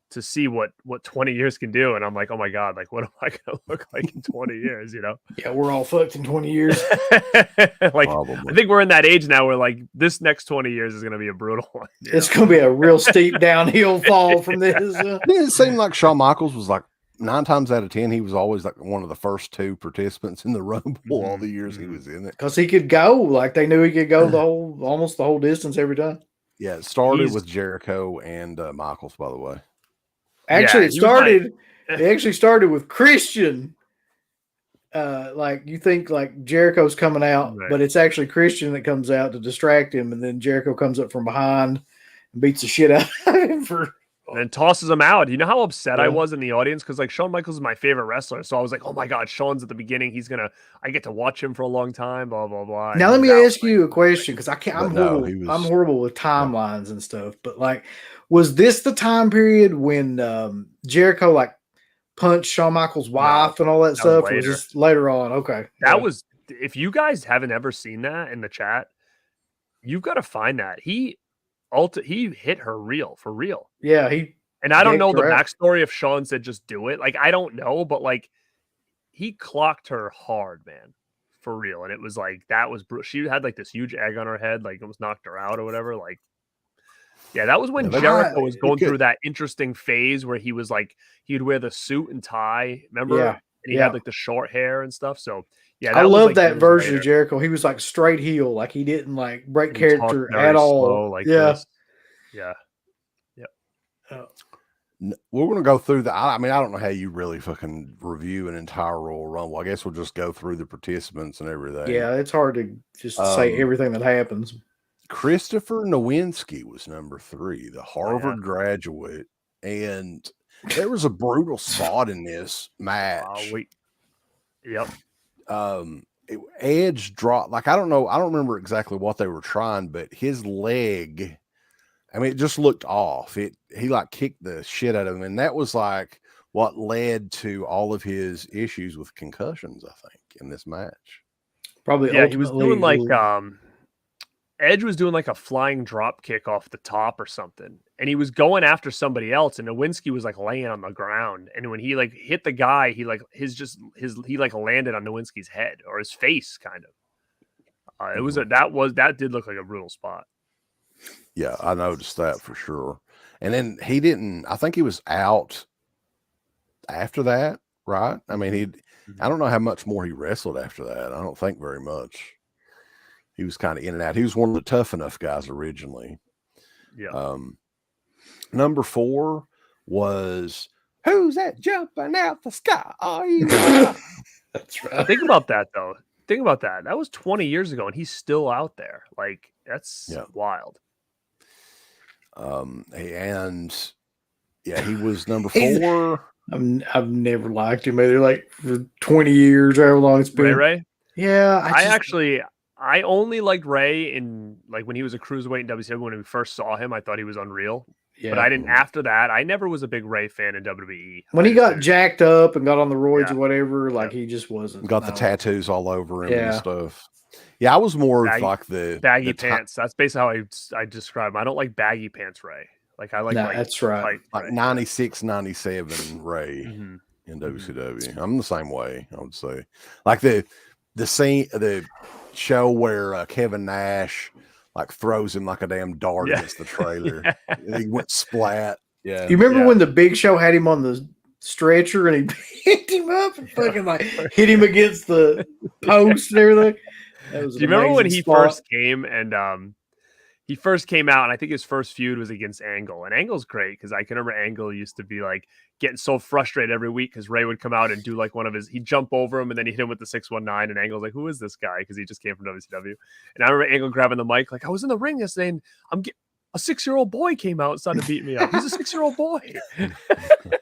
to see what 20 years can do. And I'm like, oh my God, like what am I going to look like in 20 years, Yeah, we're all fucked in 20 years. Like, probably. I think we're in that age now where like this next 20 years is going to be a brutal one. It's going to be a real steep downhill fall from this. It seemed like Shawn Michaels was like 9 times out of 10, he was always like one of the first 2 participants in the Rumble all the years he was in it. Because he could go, like they knew he could go almost the whole distance every time. Yeah, it started with Jericho and Michaels, by the way. Actually, it actually started with Christian. Like you think like Jericho's coming out, but it's actually Christian that comes out to distract him, and then Jericho comes up from behind and beats the shit out of him and then tosses him out. You know how upset I was in the audience? Because like Shawn Michaels is my favorite wrestler. So I was like, oh my God, Shawn's at the beginning. I get to watch him for a long time, blah, blah, blah. Now let me ask you a question, because I'm horrible with timelines and stuff. But like, was this the time period when Jericho like punched Shawn Michaels' wife and all that stuff? Or was this later on? Okay. That was, if you guys haven't ever seen that in the chat, you've got to find that. He hit her for real. Yeah, and I don't know the backstory if Shawn said just do it. Like I don't know, but like he clocked her hard, man, for real. And it was like that was she had like this huge egg on her head, like it was knocked her out or whatever. Like, yeah, that was when Jericho was going through that interesting phase where he was like he'd wear the suit and tie, remember? Yeah, and he had like the short hair and stuff. So yeah, I love that version of Jericho. He was like straight heel, like he didn't like break character at all. Like this. Yeah. We're going to go through I mean, I don't know how you really fucking review an entire Royal Rumble. I guess we'll just go through the participants and everything. Yeah, it's hard to just say everything that happens. Christopher Nowinski was number 3, the Harvard graduate, and there was a brutal spot in this match. Yep. Edge dropped, like I don't remember exactly what they were trying, but his leg, I mean, it just looked off. He like kicked the shit out of him, and that was like what led to all of his issues with concussions, I think, in this match. Probably Yeah, he was doing like ultimately Edge was doing like a flying drop kick off the top or something, and he was going after somebody else, and Nowinski was like laying on the ground, and when he like hit the guy, he like he like landed on Nowinski's head or his face, kind of. It was that did look like a brutal spot. Yeah, I noticed that for sure. And then he didn't. I think he was out after that, right? I mean, I don't know how much more he wrestled after that. I don't think very much. He was kind of in and out. He was one of the Tough Enough guys originally. Yeah. Number 4 was Who's That Jumping Out the Sky? that's right. Think about that though. Think about that. That was 20 years ago, and he's still out there. Like that's wild. And yeah, he was number 4. I've never liked him either. Like for 20 years, however long it's been. Ray. Yeah, I only liked Ray in like when he was a cruiserweight in WCW. When we first saw him, I thought he was unreal. Yeah. But I didn't. After that, I never was a big Ray fan in WWE. When he got jacked up and got on the roids or whatever, like he just wasn't. Got the tattoos all over him and stuff. Yeah, I was more like the baggy pants. That's basically how I describe him. I don't like baggy pants Ray. Like I like that's right. Like 96, 97 Ray in WCW. I'm the same way, I would say. Like the scene, the show where Kevin Nash like throws him like a damn dart against the trailer. He went splat. Yeah. You remember when the Big Show had him on the stretcher and he picked him up and fucking like hit him against the post and everything? Do you remember when he first came and he first came out, and I think his first feud was against Angle. And Angle's great because I can remember Angle used to be like getting so frustrated every week because Ray would come out and do like one of his, he'd jump over him and then he'd hit him with the 619. And Angle's like, who is this guy? Because he just came from WCW. And I remember Angle grabbing the mic, like, I was in the ring yesterday and a 6-year-old boy came out and started beating me up. He's a 6-year-old boy.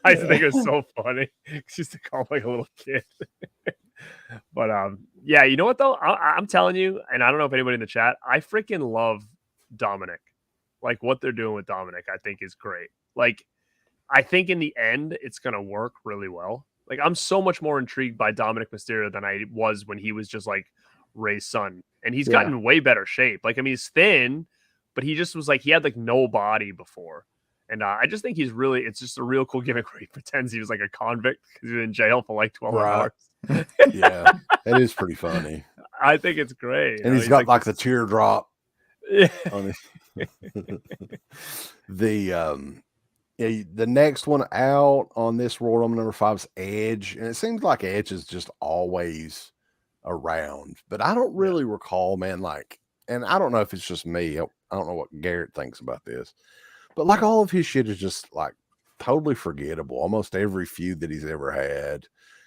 I used to think it was so funny. He used to call him like a little kid. But yeah, you know what though? I'm telling you, and I don't know if anybody in the chat, I freaking love Dominic. Like what they're doing with Dominic, I think is great. Like I think in the end, it's gonna work really well. Like I'm so much more intrigued by Dominic Mysterio than I was when he was just like Ray's son, and he's gotten way better shape. Like I mean, he's thin, but he just was like he had like no body before. And I just think it's just a real cool gimmick where he pretends he was like a convict because he was in jail for like 12 hours. Yeah, it is pretty funny. I think it's great. And he's got like the teardrop. Yeah. The next one out on this Royal Rumble number 5 is Edge, and it seems like Edge is just always around, but I don't really recall, man. Like, and I don't know if it's just me. I don't know what Garrett thinks about this, but like all of his shit is just like totally forgettable. Almost every feud that he's ever had,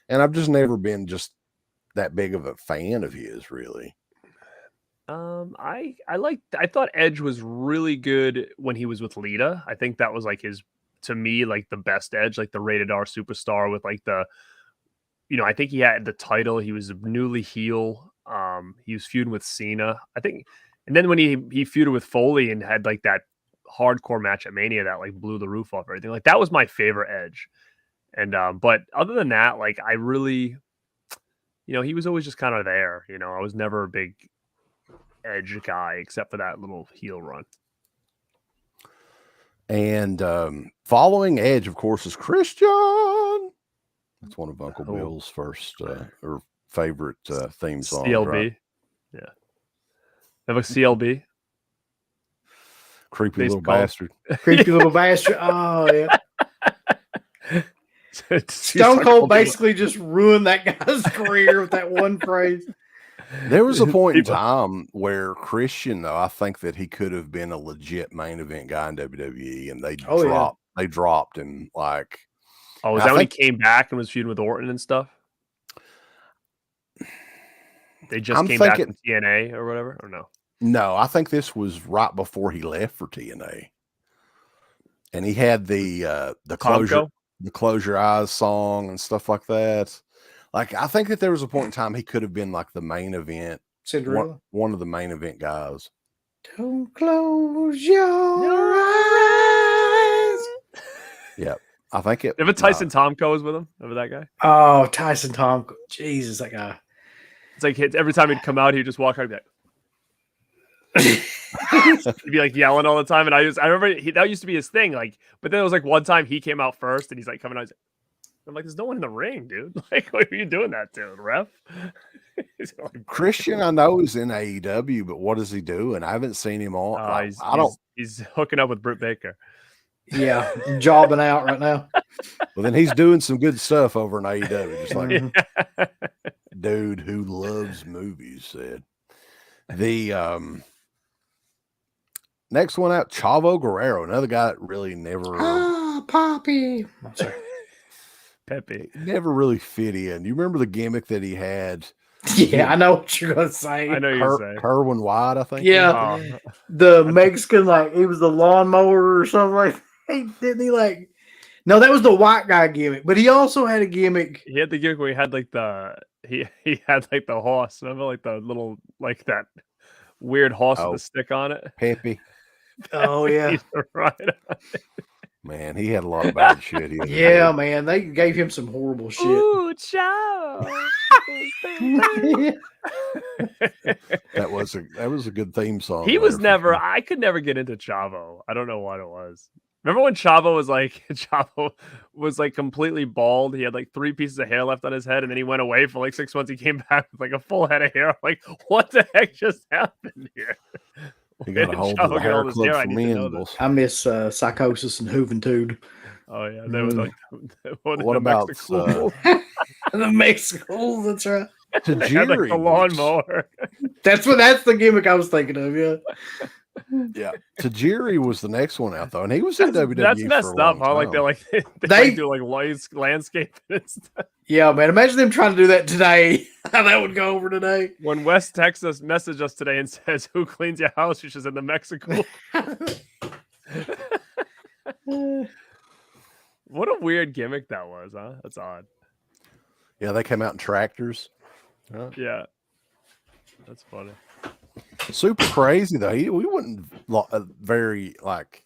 and I've just never been just that big of a fan of his, really. I thought Edge was really good when he was with Lita. I think that was like to me, like the best Edge, like the rated R superstar with like the, I think he had the title. He was newly heel. He was feuding with Cena, I think. And then when he feuded with Foley and had like that hardcore match at Mania that like blew the roof off everything, like that was my favorite Edge. And, but other than that, like I really, he was always just kind of there. I was never a big Edge guy except for that little heel run. And following Edge, of course, is Christian. That's one of Uncle Bill's first or favorite theme songs. CLB, right? Yeah. Have a CLB. Creepy little bastard. Creepy little bastard. Oh yeah. Stone Cold basically just ruined that guy's career with that one phrase. There was a point in time where Christian, though, I think that he could have been a legit main event guy in WWE, and they dropped him. Like, is that when he came back and was feuding with Orton and stuff? They just came back from TNA or whatever, or no? No, I think this was right before he left for TNA, and he had the Close Your Eyes song and stuff like that. Like, I think that there was a point in time he could have been like the main event, Cinderella, one of the main event guys. Don't close your eyes. Yeah, I think it. Ever Tyson Tomko was with him? Remember that guy? Oh, Tyson Tomko. Jesus, that guy. It's like every time he'd come out, he'd just walk out and be like, he'd be like yelling all the time. And I remember that used to be his thing. Like, but then it was like one time he came out first and he's like coming out. I'm like, there's no one in the ring, dude. Like, what are you doing that to, ref? Like, Christian, I know, is in AEW, but what is he doing? I haven't seen him on. He's hooking up with Britt Baker. Yeah, jobbing out right now. Well, then he's doing some good stuff over in AEW. Just like dude who loves movies said. The next one out, Chavo Guerrero, another guy that really never Poppy. I'm sorry. Pepe never really fit in. You remember the gimmick that he had? Yeah, I know what you're gonna say. I know you're saying Kerwin White, I think. Yeah, the Mexican, like he was the lawnmower or something like that. Didn't he? Like, no, that was the white guy gimmick. But he also had a gimmick. He had the gimmick where he had like he had like the horse. Remember, like the little like that weird horse with a stick on it. Pepe. Oh yeah, right. Man, he had a lot of bad shit. Yeah, man, they gave him some horrible shit. Ooh, ciao. That was a good theme song. He was never. I could never get into Chavo. I don't know what it was. Remember when Chavo was like completely bald? He had like 3 pieces of hair left on his head, and then he went away for like 6 months. He came back with like a full head of hair. I'm like, what the heck just happened here? He got a hold of the hair club for men. I miss Psychosis and Juventud. Oh yeah, they was like. What about the Mexicals? That's right. Tajiri, like the lawnmower. That's the gimmick I was thinking of. Yeah. Yeah, Tajiri was the next one out though, and he was in WWE. That's messed up, huh? Like they do like landscape and stuff. Yeah, man. Imagine them trying to do that today. How that would go over today. When Wes Texas messaged us today and says, "Who cleans your house?" She says, "In the Mexico." What a weird gimmick that was, huh? That's odd. Yeah, they came out in tractors. Yeah, that's funny. Super crazy though. We wouldn't very like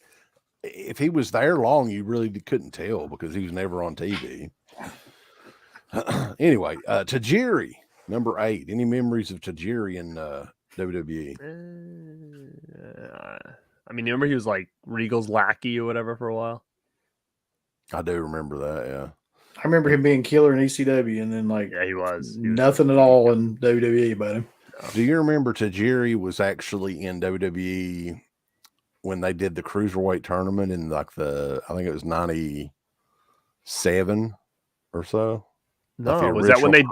if he was there long, you really couldn't tell because he was never on TV. Anyway, Tajiri, number 8. Any memories of Tajiri in WWE? I mean, you remember he was like Regal's lackey or whatever for a while? I do remember that, yeah. I remember him being killer in ECW and then like he was nothing at all in WWE about him. Do you remember Tajiri was actually in WWE when they did the Cruiserweight tournament in like I think it was 97 or so? No, like was that when they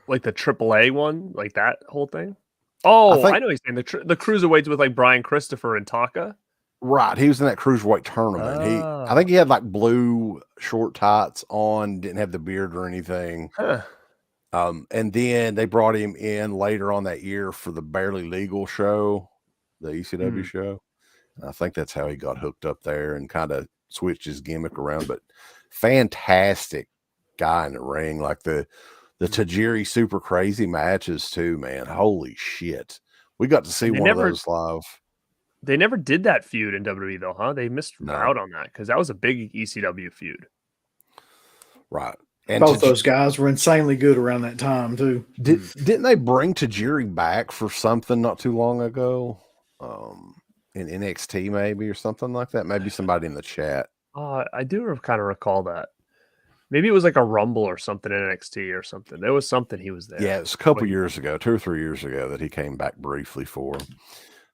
like the AAA one, like that whole thing? Oh, I know he's saying the Cruiserweights with like Brian Christopher and Taka. Right, he was in that Cruiserweight tournament. I think he had like blue short tights on, didn't have the beard or anything. Huh. And then they brought him in later on that year for the Barely Legal show, the ECW show. And I think that's how he got hooked up there and kind of switched his gimmick around. But fantastic guy in the ring, like the Tajiri Super Crazy matches too, man. Holy shit. We got to see one of those live. They never did that feud in WWE though, huh? They missed out on that because that was a big ECW feud. Right. And both those guys were insanely good around that time too. Didn't they bring Tajiri back for something not too long ago? In NXT maybe or something like that? Maybe somebody in the chat. I do kind of recall that. Maybe it was like a Rumble or something in NXT or something. There was something he was there. Yeah, it was a couple years ago, 2 or 3 years ago that he came back briefly for.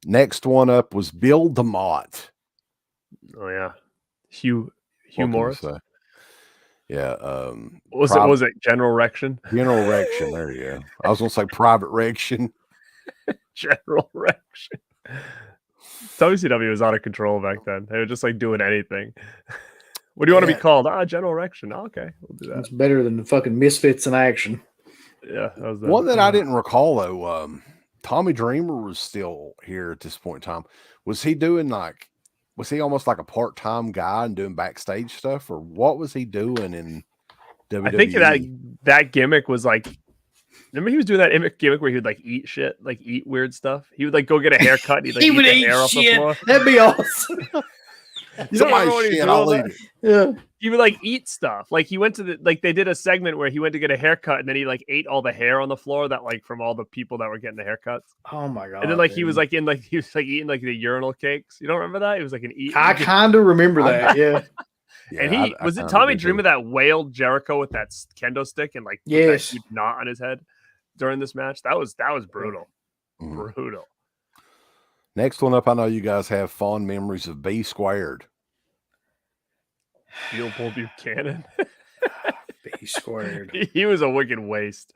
Next one up was Bill DeMott. Oh yeah. Hugh Morris. Yeah. Was it General Rection? General Rection. There you go. I was going to say Private Rection. General Rection. WCW was out of control back then. They were just like doing anything. What do you want to be called? General Rection. Oh, okay, we'll do that. It's better than the fucking Misfits in action. Yeah, that was one that I didn't recall though. Tommy Dreamer was still here at this point in time. Was he almost like a part-time guy and doing backstage stuff, or what was he doing in WWE? I think that gimmick was like, remember he was doing that gimmick where he would like eat shit, like eat weird stuff. He would like go get a haircut. And he'd like he eat would the eat hair off the shit. floor. That'd be awesome. You don't remember what he was doing? I'll eat it. Yeah. He would like eat stuff. Like he went to they did a segment where he went to get a haircut and then he like ate all the hair on the floor that like from all the people that were getting the haircuts. Oh my god. And then like he was like eating like the urinal cakes. You don't remember that? It was like an eat. I kind of remember that. Yeah. Yeah, And he was it Tommy Dreamer that wailed Jericho with that kendo stick and like put that huge knot on his head during this match? That was brutal. Brutal. Next one up, I know you guys have fond memories of B Squared. Beautiful Buchanan. B Squared. He was a wicked waste.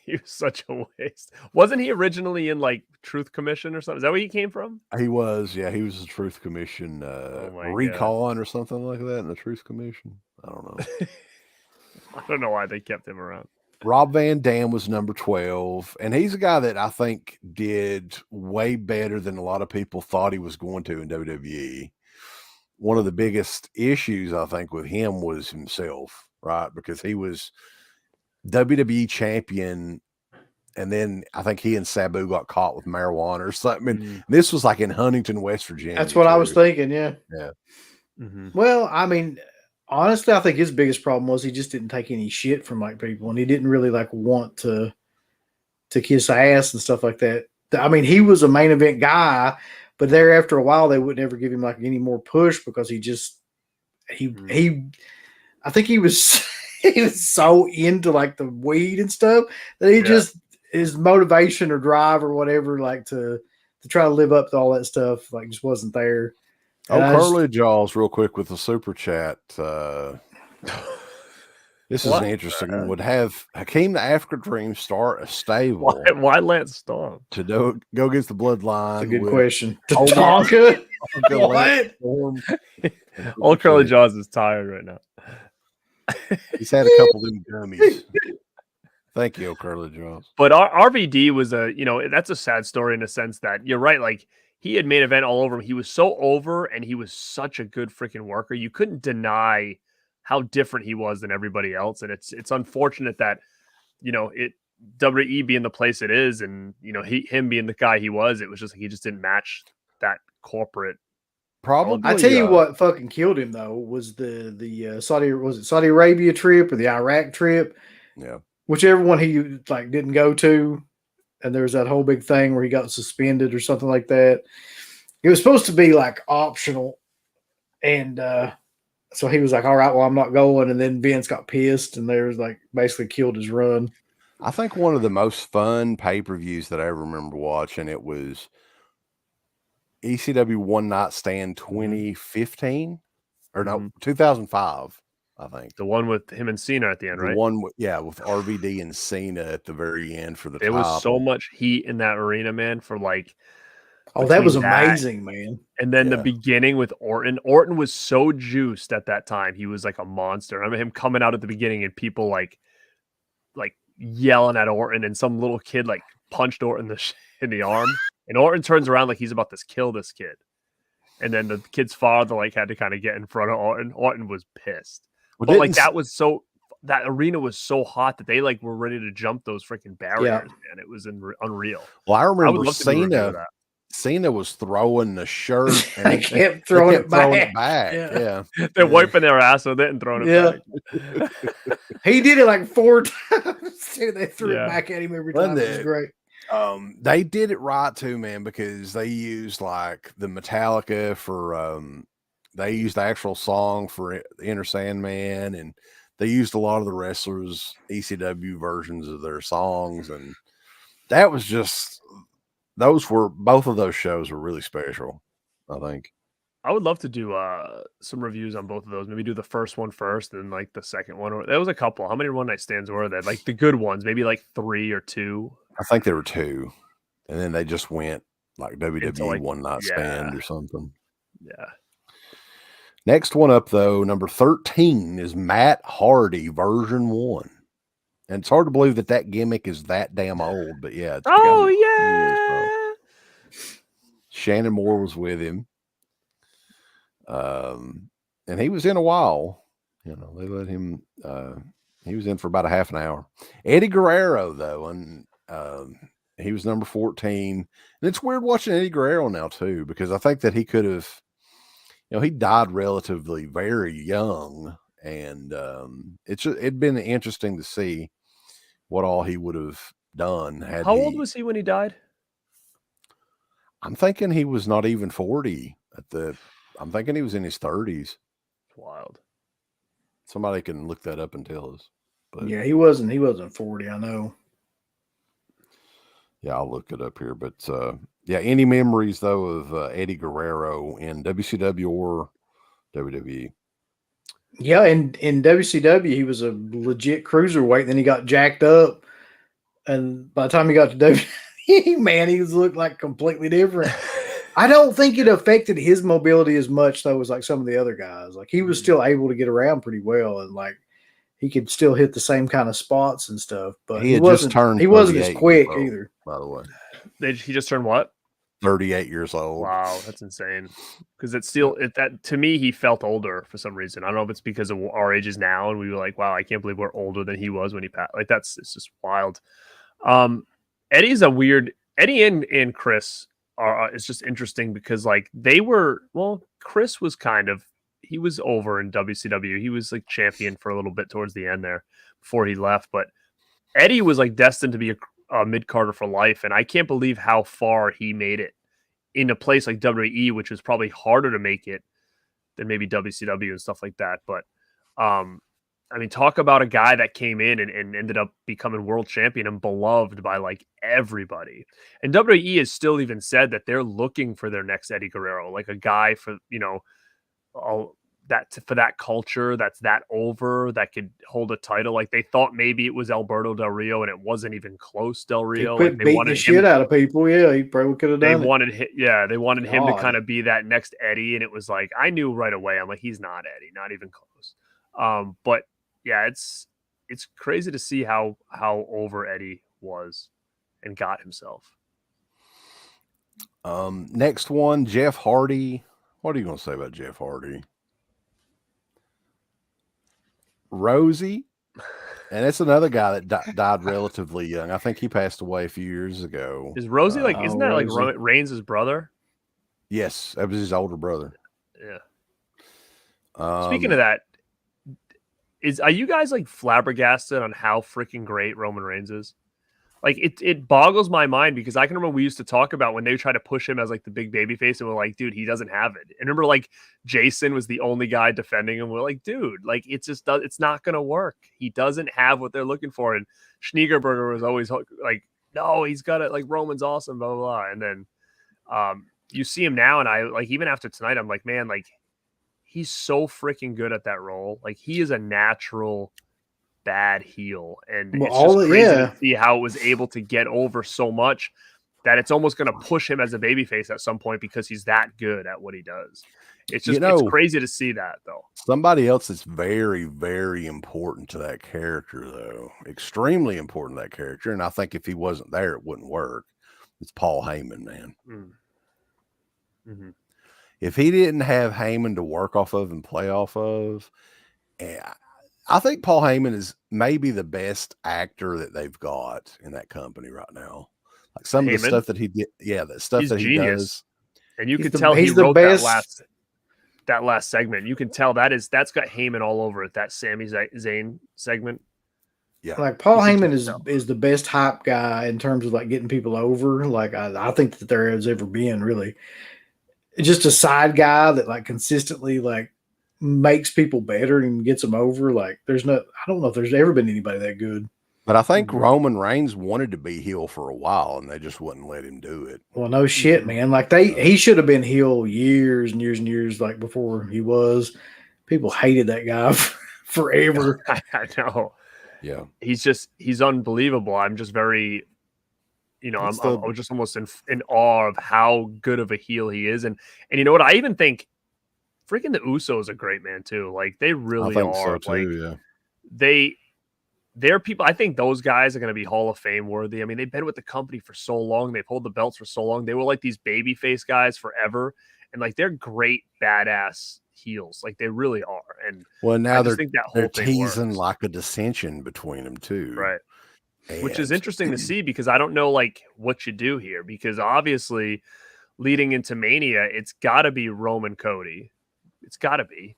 He was such a waste. Wasn't he originally in like Truth Commission or something? Is that where he came from? He was, yeah. He was the Truth Commission recon or something like that in the Truth Commission. I don't know. I don't know why they kept him around. Rob Van Dam was number 12, and he's a guy that I think did way better than a lot of people thought he was going to in WWE. One of the biggest issues, I think, with him was himself, right? Because he was WWE champion, and then I think he and Sabu got caught with marijuana or something. And this was like in Huntington, West Virginia. That's what I was thinking, yeah. Yeah. Well, I mean, honestly, I think his biggest problem was he just didn't take any shit from like people, and he didn't really like want to kiss ass and stuff like that. I mean, he was a main event guy, but there after a while they wouldn't ever give him like any more push because I think he was he was so into like the weed and stuff that he just his motivation or drive or whatever like to try to live up to all that stuff like just wasn't there. Curly Jaws, real quick with the super chat. This is an interesting one. Would have Hakeem the African Dream start a stable? Why Lance Storm? To go against the Bloodline? That's a good question. Tonka? What? Old Curly Jaws is tired right now. He's had a couple of them gummies. Thank you, Curly Jaws. But RVD was that's a sad story in the sense that you're right. Like he had main event all over him. He was so over and he was such a good freaking worker. You couldn't deny how different he was than everybody else. And it's unfortunate that, WWE being the place it is and, him being the guy he was, it was just like he just didn't match that corporate. Probably. I tell you what fucking killed him though was the Saudi Arabia trip or the Iraq trip? Yeah. Whichever one he like didn't go to. And there was that whole big thing where he got suspended or something like that. It was supposed to be like optional. And so he was like, all right, well, I'm not going. And then Vince got pissed and they was like basically killed his run. I think one of the most fun pay-per-views that I ever remember watching, it was ECW One Night Stand 2015 or no, 2005. I think the one with him and Cena at the end, right? The one, with RVD and Cena at the very end for the. There was so much heat in that arena, man. For like, that was amazing, man. And then the beginning with Orton. Orton was so juiced at that time. He was like a monster. I remember him coming out at the beginning and people like yelling at Orton, and some little kid like punched Orton in the arm, and Orton turns around like he's about to kill this kid, and then the kid's father like had to kind of get in front of Orton. Orton was pissed. But like that arena was so hot that they like were ready to jump those freaking barriers, man. It was unreal. Well, I remember Cena was throwing the shirt and they kept throwing it back. Yeah. They're wiping their ass with it and throwing it back. He did it like 4 times. They threw it back at him every time. It was great. They did it right too, man, because they used like the Metallica for they used the actual song for Enter Sandman, and they used a lot of the wrestlers' ECW versions of their songs, and that was just both of those shows were really special, I think. I would love to do some reviews on both of those. Maybe do the first one first and like the second one. There was a couple. How many one night stands were there? Like the good ones, maybe like 3 or 2. I think there were 2, and then they just went like WWE One Night Stand or something. Yeah. Next one up, though, number 13 is Matt Hardy version 1. And it's hard to believe that gimmick is that damn old, but yeah. Shannon Moore was with him. And he was in a while. They let him, he was in for about a half an hour. Eddie Guerrero, though, and he was number 14. And it's weird watching Eddie Guerrero now, too, because I think that he could have, he died relatively very young, and it'd been interesting to see what all he would have done had How old was he when he died? I'm thinking he was not even 40 I'm thinking he was in his 30s. Wild. Somebody can look that up and tell us. But yeah, he wasn't 40, I know. yeah, I'll look it up here. But yeah, any memories though of Eddie Guerrero in WCW or WWE? Yeah, in WCW he was a legit cruiserweight. Then he got jacked up, and by the time he got to WWE, man, he looked like completely different. I don't think it affected his mobility as much though as like some of the other guys. Like he was still able to get around pretty well, and like he could still hit the same kind of spots and stuff. But he wasn't as quick either. By the way, he just turned what? 38 years old. Wow, that's insane. Because it's still that to me, he felt older for some reason. I don't know if it's because of our ages now, and we were like, wow, I can't believe we're older than he was when he passed. Like it's just wild. Eddie's a weird Eddie and Chris are it's just interesting because like Chris was he was over in WCW. He was like champion for a little bit towards the end there before he left, but Eddie was like destined to be a mid-carder for life, and I can't believe how far he made it in a place like WWE, which was probably harder to make it than maybe WCW and stuff like that. But I mean, talk about a guy that came in and ended up becoming world champion and beloved by like everybody. And WWE has still even said that they're looking for their next Eddie Guerrero, like a guy for, for that culture that's that over that could hold a title. Like they thought maybe it was Alberto Del Rio, and it wasn't even close. Del Rio, they wanted the shit out of people. Yeah, he probably could have done. They wanted him to kind of be that next Eddie, and it was like I knew right away. I'm like, he's not Eddie, not even close. But yeah, it's crazy to see how over Eddie was and got himself. Next one, Jeff Hardy. What are you going to say about Jeff Hardy? Rosie, and it's another guy that died relatively young. I think he passed away a few years ago. Is Rosie isn't that Rosie? Like Reigns' brother? Yes, that was his older brother. Yeah. Speaking of that, are you guys like flabbergasted on how freaking great Roman Reigns is? Like it boggles my mind because I can remember we used to talk about when they tried to push him as like the big baby face, and we're like, dude, he doesn't have it. And remember, like Jason was the only guy defending him. We're like, dude, like it's not gonna work. He doesn't have what they're looking for. And Schniegerberger was always like, no, he's got it. Like Roman's awesome, blah blah blah. And then you see him now, and I like even after tonight, I'm like, man, like he's so freaking good at that role. Like he is a natural bad heel, and it's just crazy to see how it was able to get over so much that it's almost going to push him as a babyface at some point because he's that good at what he does. It's just it's crazy to see that though. Somebody else that's very, very important to that character, though, extremely important to that character, and I think if he wasn't there, it wouldn't work. It's Paul Heyman, man. Mm-hmm. If he didn't have Heyman to work off of and play off of, I think Paul Heyman is maybe the best actor that they've got in that company right now. Like some of the stuff that he did, the stuff that he does, and you can tell he wrote that last segment. You can tell that's got Heyman all over it. That Sami Zayn segment. Yeah, like Paul Heyman is the best hype guy in terms of like getting people over. Like I think that there has ever been really. Just a side guy that like consistently like makes people better and gets them over. Like I don't know if there's ever been anybody that good. But I think Roman Reigns wanted to be heel for a while, and they just wouldn't let him do it. Well, no shit, man. Like he should have been heel years and years and years, like before he was. People hated that guy forever. I know. Yeah, he's unbelievable. I'm just very, I'm just almost in awe of how good of a heel he is, and you know what? I even think. Freaking the Usos are great, man, too. Like they really are. So too, they're people. I think those guys are going to be Hall of Fame worthy. I mean, they've been with the company for so long. They've held the belts for so long. They were like these babyface guys forever, and like they're great badass heels. Like they really are. And now they're teasing like a dissension between them too, right? Which is interesting to see because I don't know like what you do here because obviously leading into Mania, it's got to be Roman Cody. It's got to be.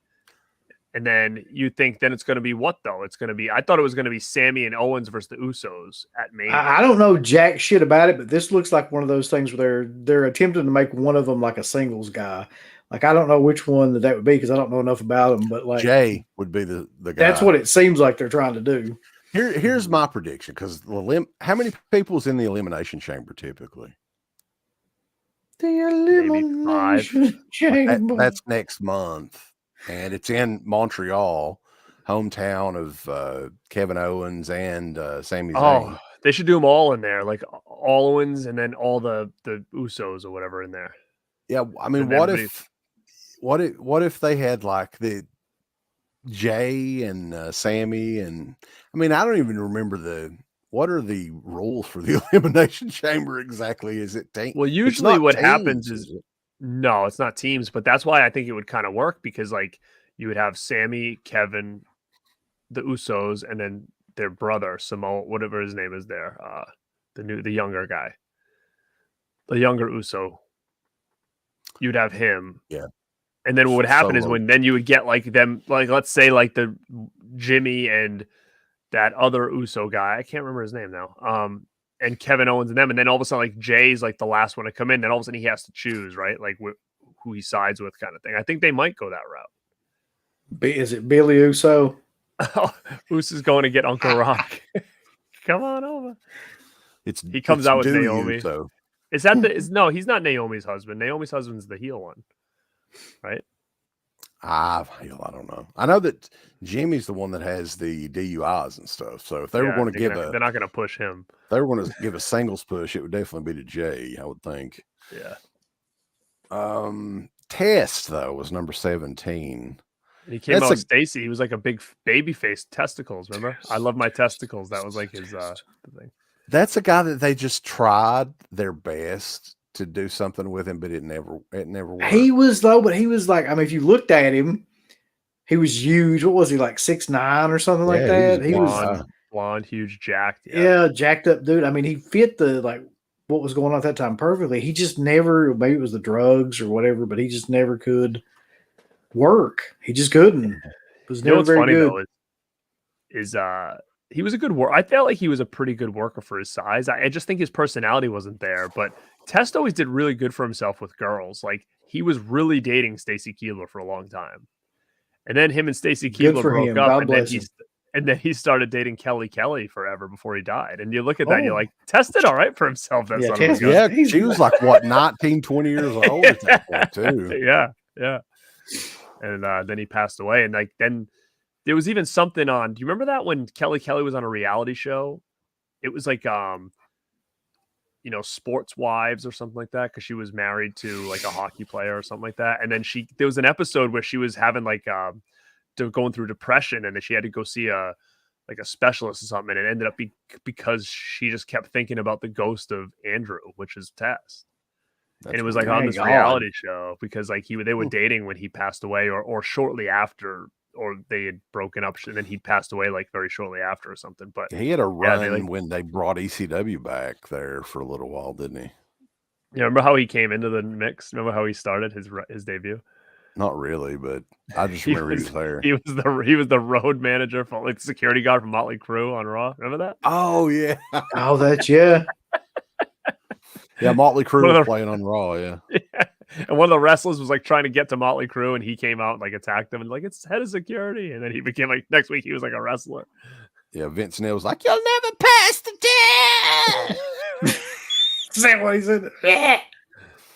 And then you think then it's going to be what though? It's going to be. I thought it was going to be Sammy and Owens versus the Usos at Mania. I don't know jack shit about it, but this looks like one of those things where they're attempting to make one of them like a singles guy. Like I don't know which one that would be because I don't know enough about them. But like Jay would be the guy. That's what it seems like they're trying to do. Here's my prediction because how many people's in the elimination chamber typically? The elimination chamber. That's next month. And it's in Montreal, hometown of Kevin Owens and Sami Zayn. Oh, they should do them all in there, like all Owens and then all the Usos or whatever in there. Yeah, I mean, what if they had like the Jay and Sammy and I mean, I don't even remember what are the rules for the elimination chamber exactly? Is it team? Well, usually what happens is no, it's not teams, but that's why I think it would kind of work because like you would have Sammy, Kevin, the Usos, and then their brother Samoa, whatever his name is there, the younger guy, the younger Uso. You'd have him, yeah. And then what would happen is then you would get like them, like let's say like the Jimmy and that other Uso guy, I can't remember his name now. And Kevin Owens and them, and then all of a sudden, like Jay's like the last one to come in. Then all of a sudden, he has to choose, right? Like who he sides with, kind of thing. I think they might go that route. Is it Billy Uso? Uso's going to get Uncle Rock. Come on over. He comes out with Naomi. Uso. Is that no? He's not Naomi's husband. Naomi's husband's the heel one, right? I don't know. I know that Jimmy's the one that has the DUIs and stuff. So if they were going to they're not going to push him. If they were going to give a singles push, it would definitely be to Jay, I would think. Yeah. Test though was number 17. And he came out with Stacy. He was like a big baby face testicles. Remember? I love my testicles. That was like his thing. That's a guy that they just tried their best to do something with him, but it never worked. He was like, I mean, if you looked at him, he was huge. What was he like 6'9" or something like that? He was blonde, huge, jacked. Yeah, jacked up dude. I mean, he fit the like what was going on at that time perfectly. He just never, maybe it was the drugs or whatever, but he just never could work. He just couldn't. It was never very good. Though, he was a good worker. I felt like he was a pretty good worker for his size. I just think his personality wasn't there. But Test always did really good for himself with girls. Like he was really dating Stacy Keibler for a long time, and then him and Stacy Keibler broke up, and then he started dating Kelly forever before he died. And you look at that, and you're like, Test did all right for himself. She was like what 19, 20 years old at that point too. Yeah. And then he passed away, and like then. There was even something on. Do you remember that when Kelly was on a reality show? It was like, Sports Wives or something like that because she was married to like a hockey player or something like that. And then there was an episode where she was having like going through depression, and then she had to go see a specialist or something. And it ended up because she just kept thinking about the ghost of Andrew, which is Test. And it was like on this reality show because like they were dating when he passed away or shortly after. Or they had broken up, and then he passed away like very shortly after or something. But he had a run when they brought ECW back there for a little while, didn't he? Yeah, remember how he came into the mix? Remember how he started his debut? Not really, but I just remember he was there. He was the road manager for like security guard for Motley Crue on Raw. Remember that? Oh yeah. Oh, that's yeah. Yeah, Motley Crue was playing on Raw. Yeah. And one of the wrestlers was like trying to get to Motley Crue, and he came out and like attacked him and like it's head of security. And then he became like next week he was like a wrestler. Yeah, Vince Neil was like, "You'll never pass the test." Is that what he said? Yeah.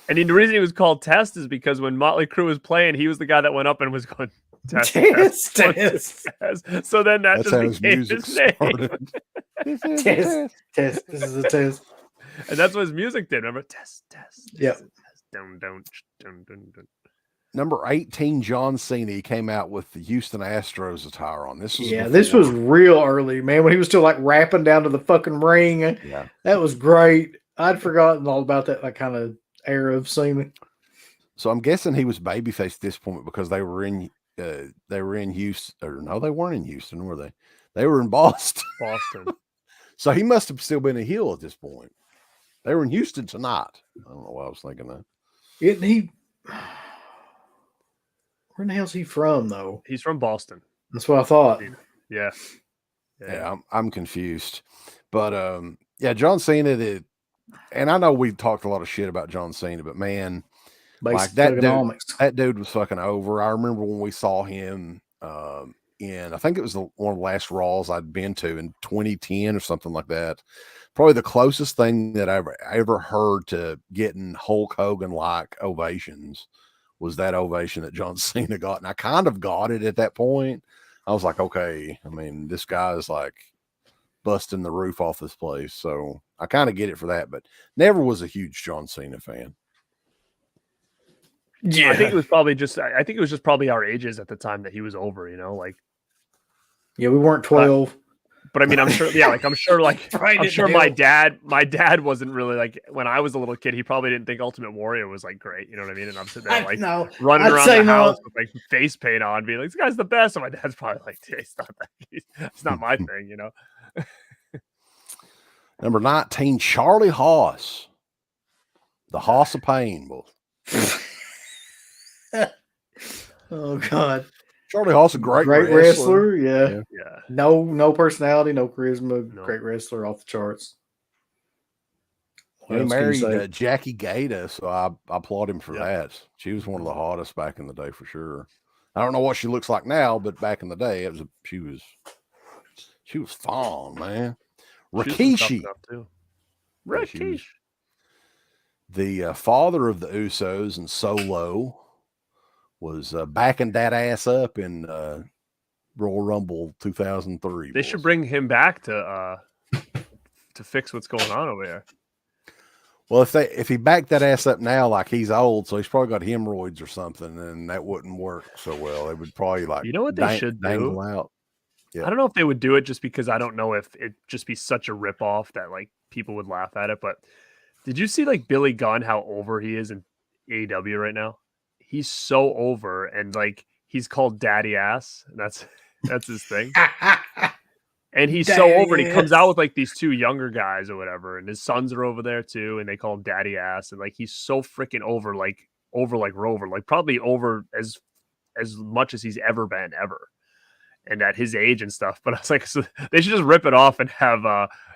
And the reason he was called Test is because when Motley Crue was playing, he was the guy that went up and was going test. So then that just became his name. Test. This is a test. And that's what his music did. Remember? Test. Yep. Dun. Number 18, John Cena came out with the Houston Astros attire on. This was real early, man. When he was still like rapping down to the fucking ring. Yeah, that was great. I'd forgotten all about that like kind of era of Cena. So I'm guessing he was babyface at this point because they were in Houston. Or no, they weren't in Houston, were they? They were in Boston. So he must have still been a heel at this point. They were in Houston tonight. I don't know why I was thinking that. Where in the hell's he from, though? He's from Boston. That's what I thought. Yeah. Yeah, I'm confused. But yeah, John Cena and I know we talked a lot of shit about John Cena, but man, like that dude was fucking over. I remember when we saw him I think it was one of the last Raws I'd been to in 2010 or something like that. Probably the closest thing that I ever heard to getting Hulk Hogan like ovations was that ovation that John Cena got. And I kind of got it at that point. I was like, okay, I mean, this guy is like busting the roof off this place. So I kind of get it for that, but never was a huge John Cena fan. Yeah. I think it was probably just probably our ages at the time that he was over, you know, like. Yeah, we weren't 12. But I mean, I'm sure, yeah, like I'm sure my dad wasn't really like, when I was a little kid, he probably didn't think Ultimate Warrior was like great, you know what I mean? And I'm sitting there like running around the house with like face paint on, being like, this guy's the best. And my dad's probably like, it's not my thing, you know. Number 19, Charlie Haas, the Haas of Pain. Oh God. Charlie Haas, a great wrestler. Yeah. No personality, no charisma. No. Great wrestler, off the charts. He married Jackie Gata, so I applaud him for that. She was one of the hottest back in the day for sure. I don't know what she looks like now, but back in the day, she was fun, man. Rikishi. Rikishi. The father of the Usos and Solo was backing that ass up in Royal Rumble 2003. They should bring him back to fix what's going on over there. Well, if he backed that ass up now, like he's old, so he's probably got hemorrhoids or something, and that wouldn't work so well. They would probably like, you know what they should do? Out. Yeah. I don't know if they would do it just because I don't know if it'd just be such a ripoff that like people would laugh at it. But did you see like Billy Gunn, how over he is in AEW right now? He's so over, and like he's called Daddy Ass, and that's his thing. And he's so over, and he comes out with like these two younger guys or whatever, and his sons are over there too, and they call him Daddy Ass, and like he's so freaking over like Rover, like probably over as much as he's ever been ever, and at his age and stuff. But I was like, so they should just rip it off and have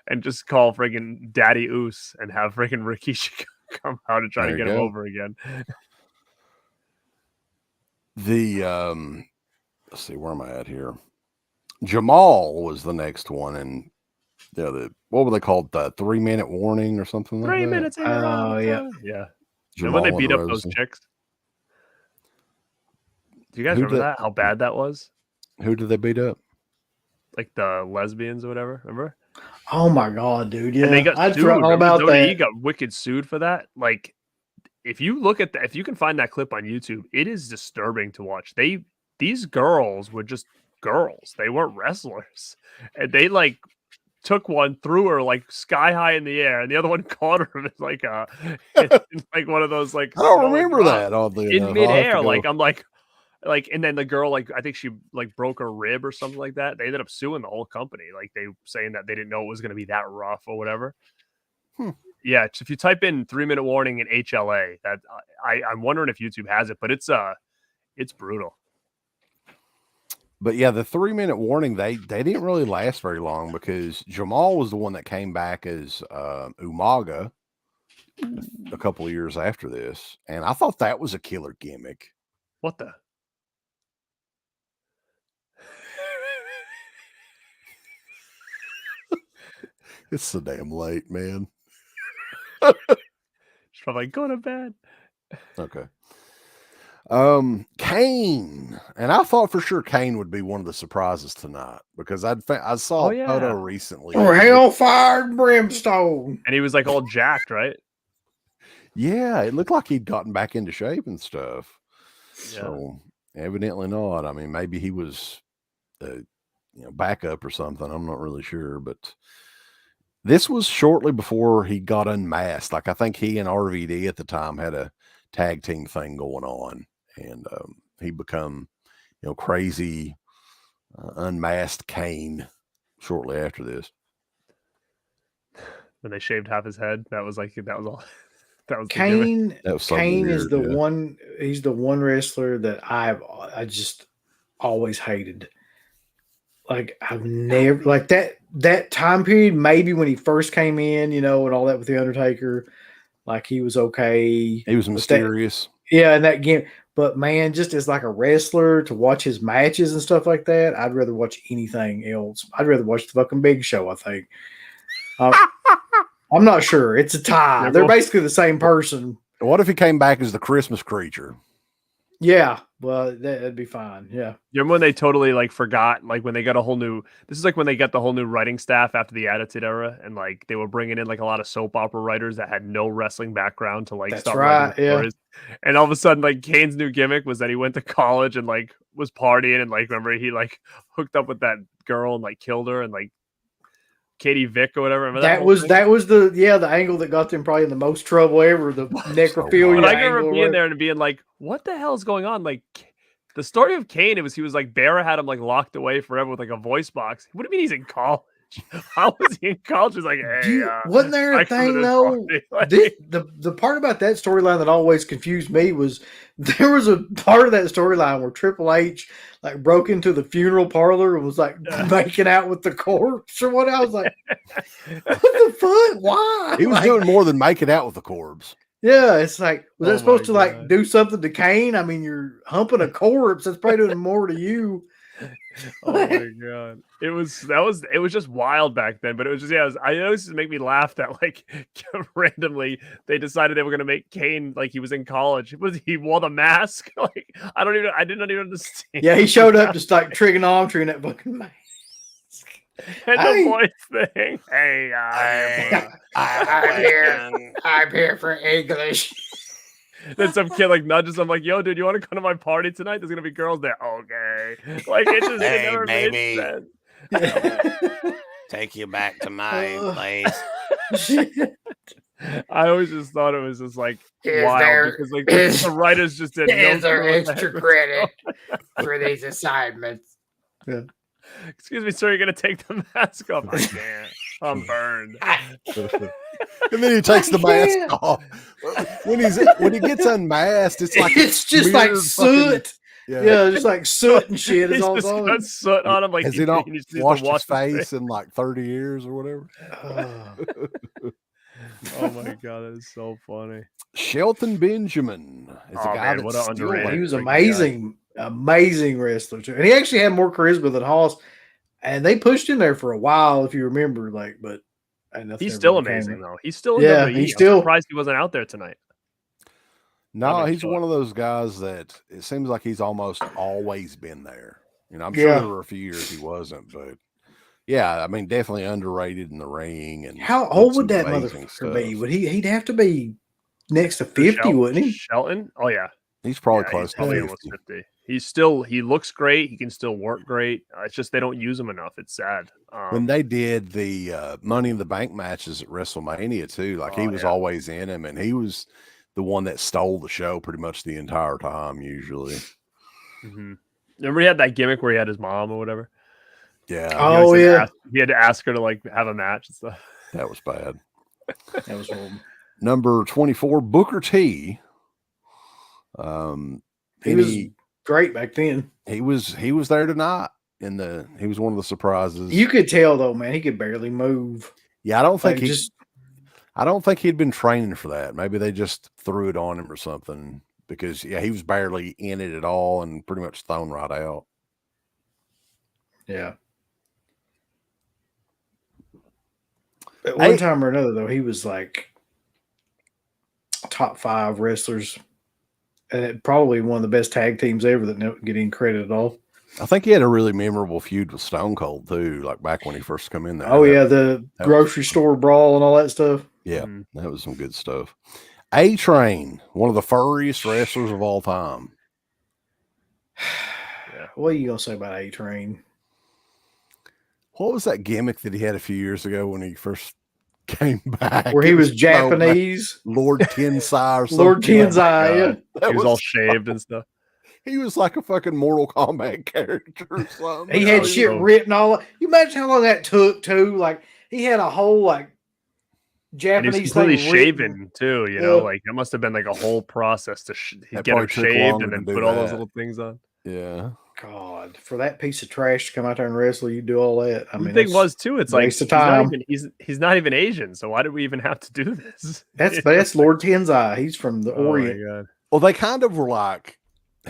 and just call freaking Daddy Oos and have freaking Rikishi come out and try to get him over again. Let's see, where am I at here? Jamal was the next one, and what were they called? The 3-minute warning or something like 3 that? minutes. Oh yeah. And when they beat up those chicks, do you guys remember that? How bad that was? Who did they beat up? Like the lesbians or whatever. Remember? Oh my God, dude! Yeah, and they got sued. All about that. He got wicked sued for that. Like, if you look at that, if you can find that clip on YouTube, it is disturbing to watch. These girls were just girls. They weren't wrestlers, and they like took one, threw her like sky high in the air, and the other one caught her in like like one of those like. I don't remember that in midair. Like I'm like, and then the girl, like I think she like broke her rib or something like that. They ended up suing the whole company, like they saying that they didn't know it was going to be that rough or whatever. Yeah, if you type in 3-minute warning in HLA, that I'm wondering if YouTube has it, but it's brutal. But yeah, the 3-minute warning, they didn't really last very long because Jamal was the one that came back as Umaga a couple of years after this, and I thought that was a killer gimmick. What the? It's so damn late, man. She's probably like, go to bed. Okay. Kane, and I thought for sure Kane would be one of the surprises tonight because I saw a photo recently. Or hellfire and brimstone, and he was like all jacked, right? Yeah, it looked like he'd gotten back into shape and stuff. Yeah. So evidently not. I mean, maybe he was, backup or something. I'm not really sure, but this was shortly before he got unmasked. Like I think he and RVD at the time had a tag team thing going on, and he become, crazy unmasked Kane shortly after this. When they shaved half his head, that was all. That was the gimmick. Kane. so Kane weird, is the yeah. one. He's the one wrestler that I just always hated. Like I've never like that time period. Maybe when he first came in, and all that with the Undertaker, like he was okay. He was mysterious. And that game. But man, just as like a wrestler to watch his matches and stuff like that, I'd rather watch anything else. I'd rather watch the fucking Big Show. I think. I'm not sure. It's a tie. They're basically the same person. What if he came back as the Christmas creature? Yeah, well, that'd be fine. Yeah. You remember when they totally like forgot, like when they got a whole new. This is like when they got the whole new writing staff after the Attitude Era, and like they were bringing in like a lot of soap opera writers that had no wrestling background to like start writing stories. And all of a sudden, like Kane's new gimmick was that he went to college and like was partying and like remember he like hooked up with that girl and like killed her and like Katie Vick or whatever. Remember that was the angle that got them probably in the most trouble ever. The necrophilia. But I remember being there and being like, "What the hell is going on?" Like the story of Kane, he was like Barra had him like locked away forever with like a voice box. What do you mean he's in college? How was he in college? It's like, hey, wasn't there a thing though? Like, the part about that storyline that always confused me was there was a part of that storyline where Triple H like broke into the funeral parlor and was like making out with the corpse or what. I was like, what the fuck? Why? He was doing more than making out with the corpse. Yeah, it's like, was that supposed to like do something to Kane? I mean, you're humping a corpse. That's probably doing more to you. Oh my god, it was just wild back then. But it was just I always just make me laugh that like randomly they decided they were gonna make Kane like he was in college. He wore the mask? Like I didn't even understand. Yeah, he showed up just like trigonometry in that fucking mask. And the voice thing. Hey, I'm here for English. Then some kid like nudges him like, "Yo, dude, you want to come to my party tonight? There's gonna be girls there." Okay, like it just hey, never baby. made sense. Take you back to my place. I always just thought it was just like wild because like the writers just didn't. Is there extra credit for these assignments? Yeah. Excuse me, sir. You're gonna take the mask off. I can't. I'm burned. And then he takes the mask off. When he gets unmasked, it's just like soot. Yeah, just like soot and shit. He's just got soot on him. Like has he not washed his face in like 30 years or whatever? Oh my god, that is so funny. Shelton Benjamin is a guy that's underrated. He was amazing wrestler too, and he actually had more charisma than Hoss. And they pushed in there for a while, if you remember. Like, but he's still amazing though. He's still he's still I'm surprised he wasn't out there tonight. No, he's one of those guys that it seems like he's almost always been there. I'm sure there were a few years he wasn't, but yeah, I mean, definitely underrated in the ring. And how old would that motherfucker be? Would he'd have to be next to 50, wouldn't he? Shelton? Oh yeah, he's probably close to 50. Almost 50. He looks great. He can still work great. It's just they don't use him enough. It's sad. When they did the Money in the Bank matches at WrestleMania too, like he was always in him, and he was the one that stole the show pretty much the entire time. Usually, remember he had that gimmick where he had his mom or whatever. Yeah. Oh yeah. He had to ask her to like have a match and stuff. That was bad. That was horrible. Number 24, Booker T. He was great back then. He was there tonight he was one of the surprises. You could tell though, man, he could barely move. Yeah, I don't think he'd been training for that. Maybe they just threw it on him or something because he was barely in it at all and pretty much thrown right out. Yeah. At one time or another though, he was like top 5 wrestlers. And probably one of the best tag teams ever that don't get any credit at all. I think he had a really memorable feud with Stone Cold too, like back when he first come in there. Oh yeah, the grocery store brawl and all that stuff. Yeah, that was some good stuff. A-Train, one of the furriest wrestlers of all time. What are you gonna say about A-Train? What was that gimmick that he had a few years ago when he first came back? Where he was Japanese? Lord Tensai or something. Lord Tensai, yeah. He was all shaved and stuff. He was like a fucking Mortal Kombat character or something. He had shit written all. You imagine how long that took too? Like he had a whole like And Japanese he was completely thing written. shaven too, you know, like it must have been like a whole process to That get him probably took shaved longer and to then do put all those that. little things on. Yeah. God, for that piece of trash to come out there and wrestle, you do all that. I mean, The thing that's was too, it's like waste of time. he's not even Asian, so why did we even have to do this? That's Lord Tenzai. He's from the Oh my Orient. god. Well, they kind of were like,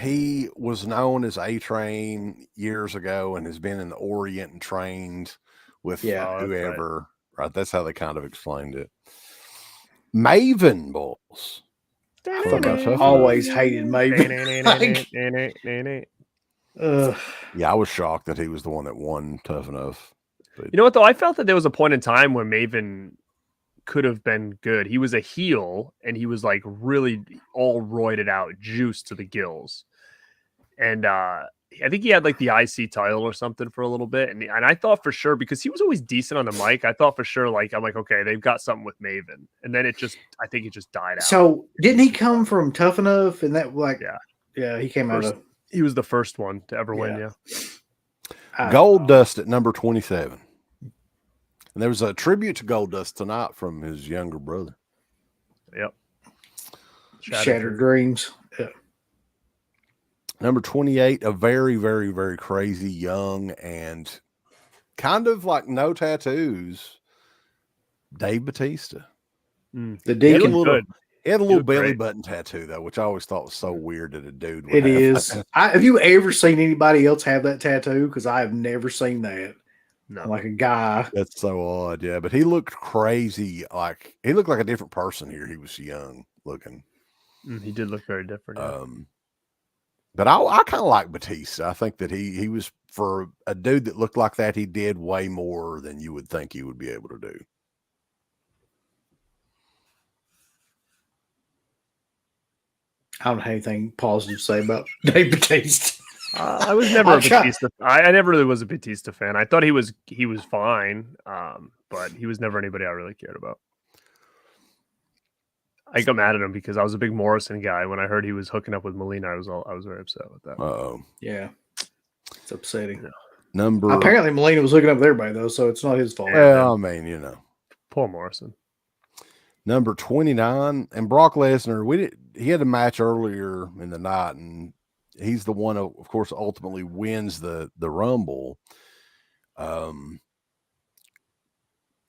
he was known as A-Train years ago and has been in the Orient and trained with Yeah. Oh, that's whoever. Right. That's how they kind of explained it. Maven Bulls. Fuck, I've Tough always hated Maven. Yeah, I was shocked that he was the one that won Tough Enough. But You know what though? I felt that there was a point in time where Maven could have been good. He was a heel and he was like really all roided out, juiced to the gills. And I think he had like the IC title or something for a little bit. And I thought for sure, because he was always decent on the mic, I thought for sure, like, I'm like, okay, they've got something with Maven. And then I think it just died out. So didn't he come from Tough Enough? And that, like, Yeah. he came out of. He was the first one to ever win. Yeah. Gold Dust at number 27. And there was a tribute to Gold Dust tonight from his younger brother. Yep. Shattered Dreams. Yeah. Number 28, a very, very, very crazy young and kind of like no tattoos, Dave Bautista. The Deacon. He had a little belly button tattoo, though, which I always thought was so weird that a dude would It have. is. Have you ever seen anybody else have that tattoo? Because I have never seen that. No. Like a guy. That's so odd, yeah. But he looked crazy. Like he looked like a different person here. He was young looking. He did look very different. Yeah. But I kind of like Batista. I think that he was, for a dude that looked like that, he did way more than you would think he would be able to do. I don't have anything positive to say about Dave Bautista. I was never a Batista. I never really was a Batista fan. I thought he was fine, but he was never anybody I really cared about. I got mad at him because I was a big Morrison guy. When I heard he was hooking up with Melina, I was very upset with that. Uh-oh. Yeah, it's upsetting. Apparently Melina was hooking up with everybody though, so it's not his fault. Well, I mean, poor Morrison. Number 29, and Brock Lesnar. He had a match earlier in the night, and he's the one, of course, ultimately wins the Rumble.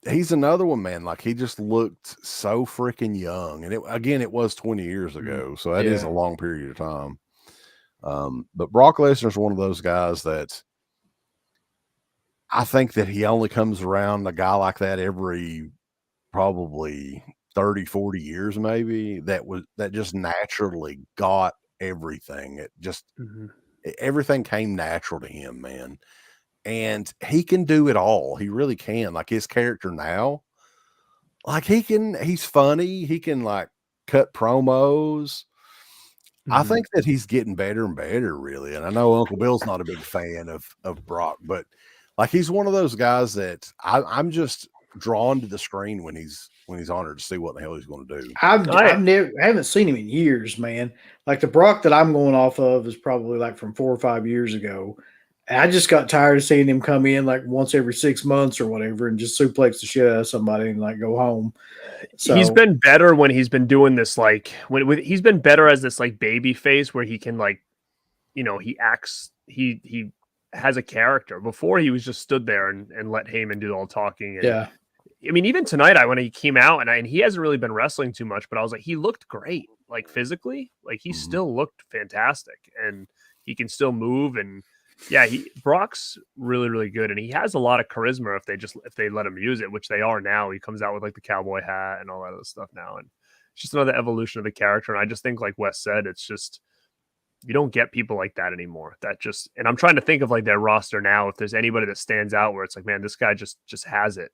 He's another one, man. Like, he just looked so freaking young. And it was 20 years ago. So that is a long period of time. But Brock Lesnar's one of those guys that I think that he only comes around a guy like that every probably 30, 40 years, maybe, that just naturally got everything. It just, everything came natural to him, man. And he can do it all. He really can. Like his character now, like he's funny. He can like cut promos. I think that he's getting better and better, really. And I know Uncle Bill's not a big fan of Brock, but like he's one of those guys that I'm just drawn to the screen when he's on to see what the hell he's going to do. I haven't seen him in years, man. Like the Brock that I'm going off of is probably like from 4 or 5 years ago. I just got tired of seeing him come in like once every 6 months or whatever and just suplex the shit out of somebody and like go home. So he's been better when he's been doing this, like he's been better as this like baby face where he can like, he acts, he has a character. Before he was just stood there and let Heyman do all talking. And, yeah. I mean, even tonight, when he came out and he hasn't really been wrestling too much, but I was like, he looked great, like physically, like he still looked fantastic and he can still move. And yeah, Brock's really, really good. And he has a lot of charisma if they let him use it, which they are now. He comes out with like the cowboy hat and all that other stuff now. And it's just another evolution of the character. And I just think, like Wes said, it's just, you don't get people like that anymore. And I'm trying to think of like their roster now, if there's anybody that stands out where it's like, man, this guy just has it.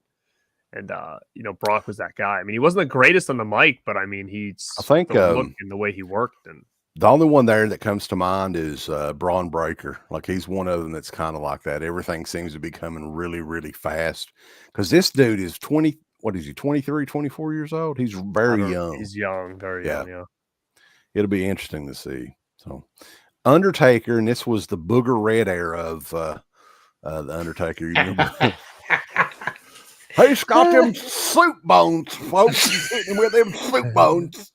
And Brock was that guy. I mean, he wasn't the greatest on the mic, but I mean, I think the look and the way he worked. And the only one there that comes to mind is Braun Breaker. Like he's one of them that's kind of like that. Everything seems to be coming really, really fast. Because this dude is 23, 24 years old? He's very young. He's young, very young, yeah. It'll be interesting to see. So, Undertaker, and this was the Booger Red era of the Undertaker. You remember? He's got them soup bones, folks. He's hitting him with them soup bones.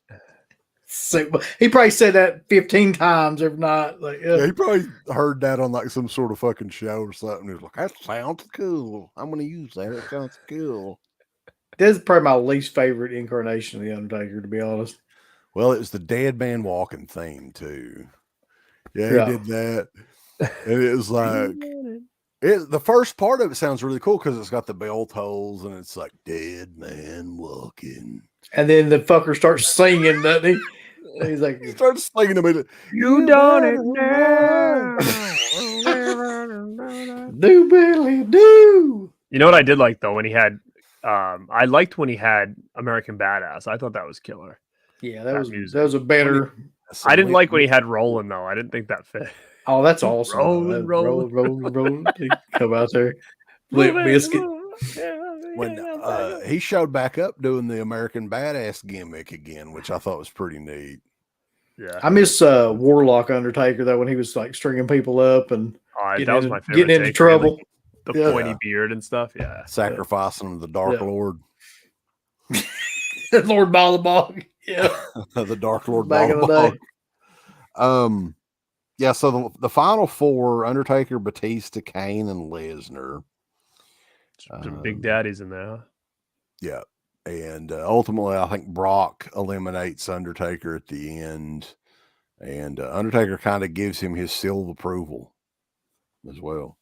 He probably said that 15 times every night. Like, Yeah, he probably heard that on like some sort of fucking show or something. He was like, that sounds cool. I'm going to use that. It sounds cool. That's probably my least favorite incarnation of The Undertaker, to be honest. Well, it was the dead man walking theme, too. Yeah, he did that. And it was like, the first part of it sounds really cool because it's got the bell tolls and it's like, dead man walking. And then the fucker starts singing, doesn't he? He's like, he starts singing a minute. You done it now. Do Billy do. You know what I did like though when he had I liked when he had American Badass. I thought that was killer. Yeah, that was a better. I didn't like when he had Rollin' though. I didn't think that fit. Oh, that's awesome. Roll. Come out there. Limp Biscuit. When he showed back up doing the American Badass gimmick again, which I thought was pretty neat. Yeah, I miss Warlock Undertaker though when he was like stringing people up and that was my favorite. Getting into trouble. Like, the pointy beard and stuff. Yeah, sacrificing the Dark Lord. Lord Ballabog. Yeah, the Dark Lord back in the day. Yeah. So the final four: Undertaker, Batista, Kane, and Lesnar. Some big daddies in there. Huh? Yeah. And ultimately, I think Brock eliminates Undertaker at the end. And Undertaker kind of gives him his seal of approval as well.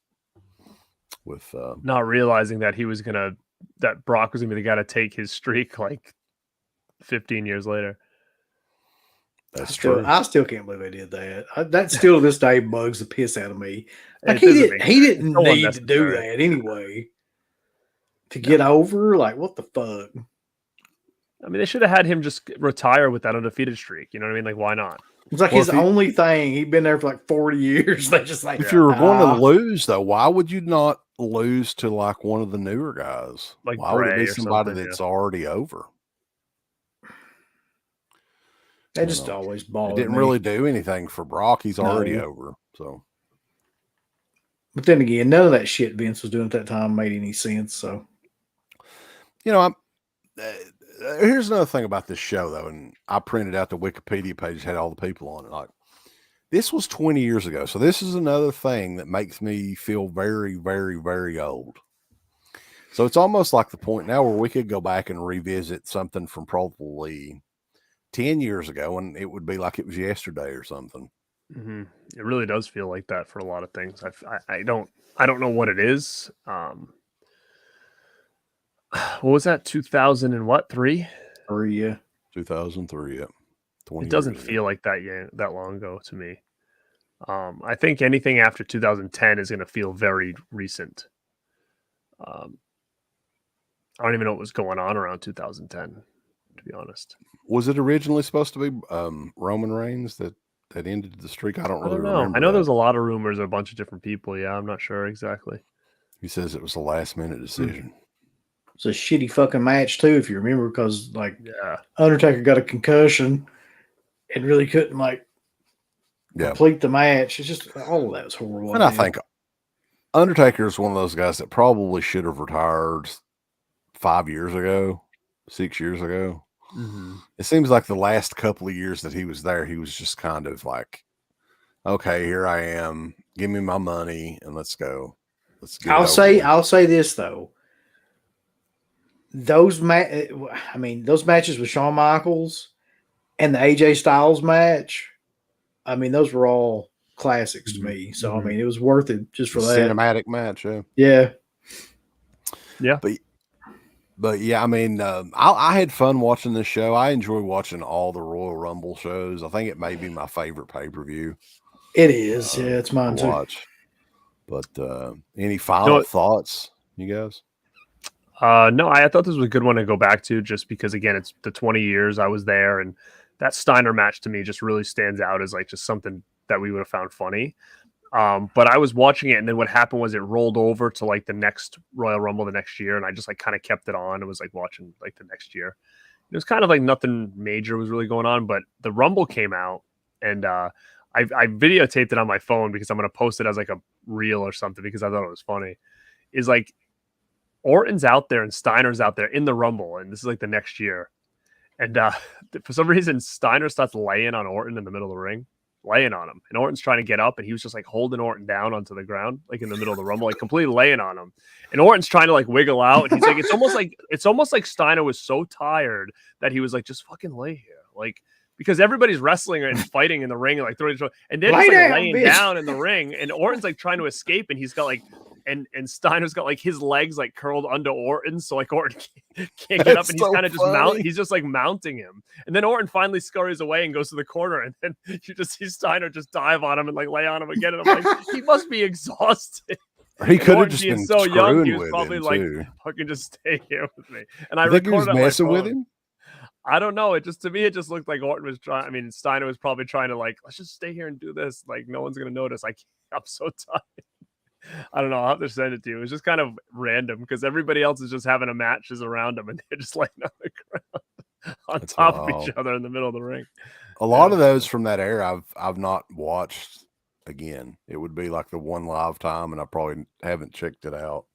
With not realizing that that Brock was going to be the guy to take his streak like 15 years later. That's true. I still can't believe they did that. That still to this day bugs the piss out of me. Like he didn't need to do that anyway. To get over, like, what the fuck? I mean, they should have had him just retire with that undefeated streak. You know what I mean? Like, why not? It's like his only thing. He'd been there for like 40 years. They just like, if you were going to lose, though, why would you not lose to like one of the newer guys? Like, why would it be somebody that's already over? They just always bothered me. It didn't really do anything for Brock. He's already over. So, but then again, none of that shit Vince was doing at that time made any sense. So. You know, here's another thing about this show, though, and I printed out the Wikipedia page, had all the people on it. Like, this was 20 years ago, so this is another thing that makes me feel very, very, very old. So it's almost like the point now where we could go back and revisit something from probably 10 years ago, and it would be like it was yesterday or something. Mm-hmm. It really does feel like that for a lot of things. I don't know what it is. What was that? 2000 and what? 3? 2003. Yeah. It doesn't feel like that long ago to me. I think anything after 2010 is going to feel very recent. I don't even know what was going on around 2010, to be honest. Was it originally supposed to be Roman Reigns that ended the streak? I don't really remember. I know there was a lot of rumors, a bunch of different people. Yeah, I'm not sure exactly. He says it was a last-minute decision. It's a shitty fucking match too, if you remember, because Undertaker got a concussion and really couldn't complete the match. It's just all of that was horrible. And I think Undertaker is one of those guys that probably should have retired 5 years ago, 6 years ago. Mm-hmm. It seems like the last couple of years that he was there, he was just kind of like, okay, here I am. Give me my money and let's go. I'll say this though. Those matches with Shawn Michaels and the AJ Styles match, I mean, those were all classics to me. So, I mean, it was worth it just for that. Cinematic match, yeah. Yeah. But yeah, I mean, I had fun watching this show. I enjoy watching all the Royal Rumble shows. I think it may be my favorite pay-per-view. It is. Yeah, it's mine too. Watch. But any final thoughts, you guys? No, I thought this was a good one to go back to just because, again, it's the 20 years I was there. And that Steiner match to me just really stands out as like just something that we would have found funny. But I was watching it, and then what happened was it rolled over to like the next Royal Rumble the next year. And I just like kind of kept it on. It was like watching like the next year. It was kind of like nothing major was really going on, but the Rumble came out and I videotaped it on my phone because I'm going to post it as like a reel or something because I thought it was funny. Is like, Orton's out there and Steiner's out there in the Rumble, and this is like the next year. And for some reason, Steiner starts laying on Orton in the middle of the ring, laying on him. And Orton's trying to get up, and he was just like holding Orton down onto the ground, like in the middle of the Rumble, like completely laying on him. And Orton's trying to like wiggle out, and he's like, it's almost like Steiner was so tired that he was like, just fucking lay here, like. Because everybody's wrestling and fighting in the ring and like throwing, and then he's like laying down in the ring, and Orton's like trying to escape, and he's got like, and Steiner's got like his legs like curled under Orton, so like Orton can't get up, and he's kind of just he's just like mounting him, and then Orton finally scurries away and goes to the corner, and then you just see Steiner just dive on him and like lay on him again, and I'm like, he must be exhausted. He could have just been so young. He was with probably him like, too. fucking just stay here with me, and I think he was recorded messing with him. I don't know. It just, to me, it just looked like Orton was trying. I mean, Steiner was probably trying to like, let's just stay here and do this. Like, no one's gonna notice. I'm so tired. I don't know. I'll have to send it to you. It was just kind of random because everybody else is just having a matches around them, and they're just laying on the ground on top of each other in the middle of the ring. A lot of those from that era, I've not watched again. It would be like the one live time, and I probably haven't checked it out.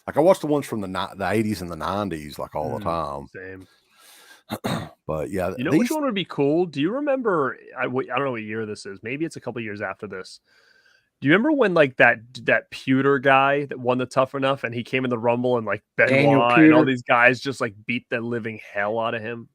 Like I watched the ones from the 80s and the 90s, like all the time. Same. But yeah, you know which one would be cool? Do you remember? I don't know what year this is. Maybe it's a couple years after this. Do you remember when like that Pewter guy that won the Tough Enough, and he came in the Rumble, and like Benoit and all these guys just like beat the living hell out of him?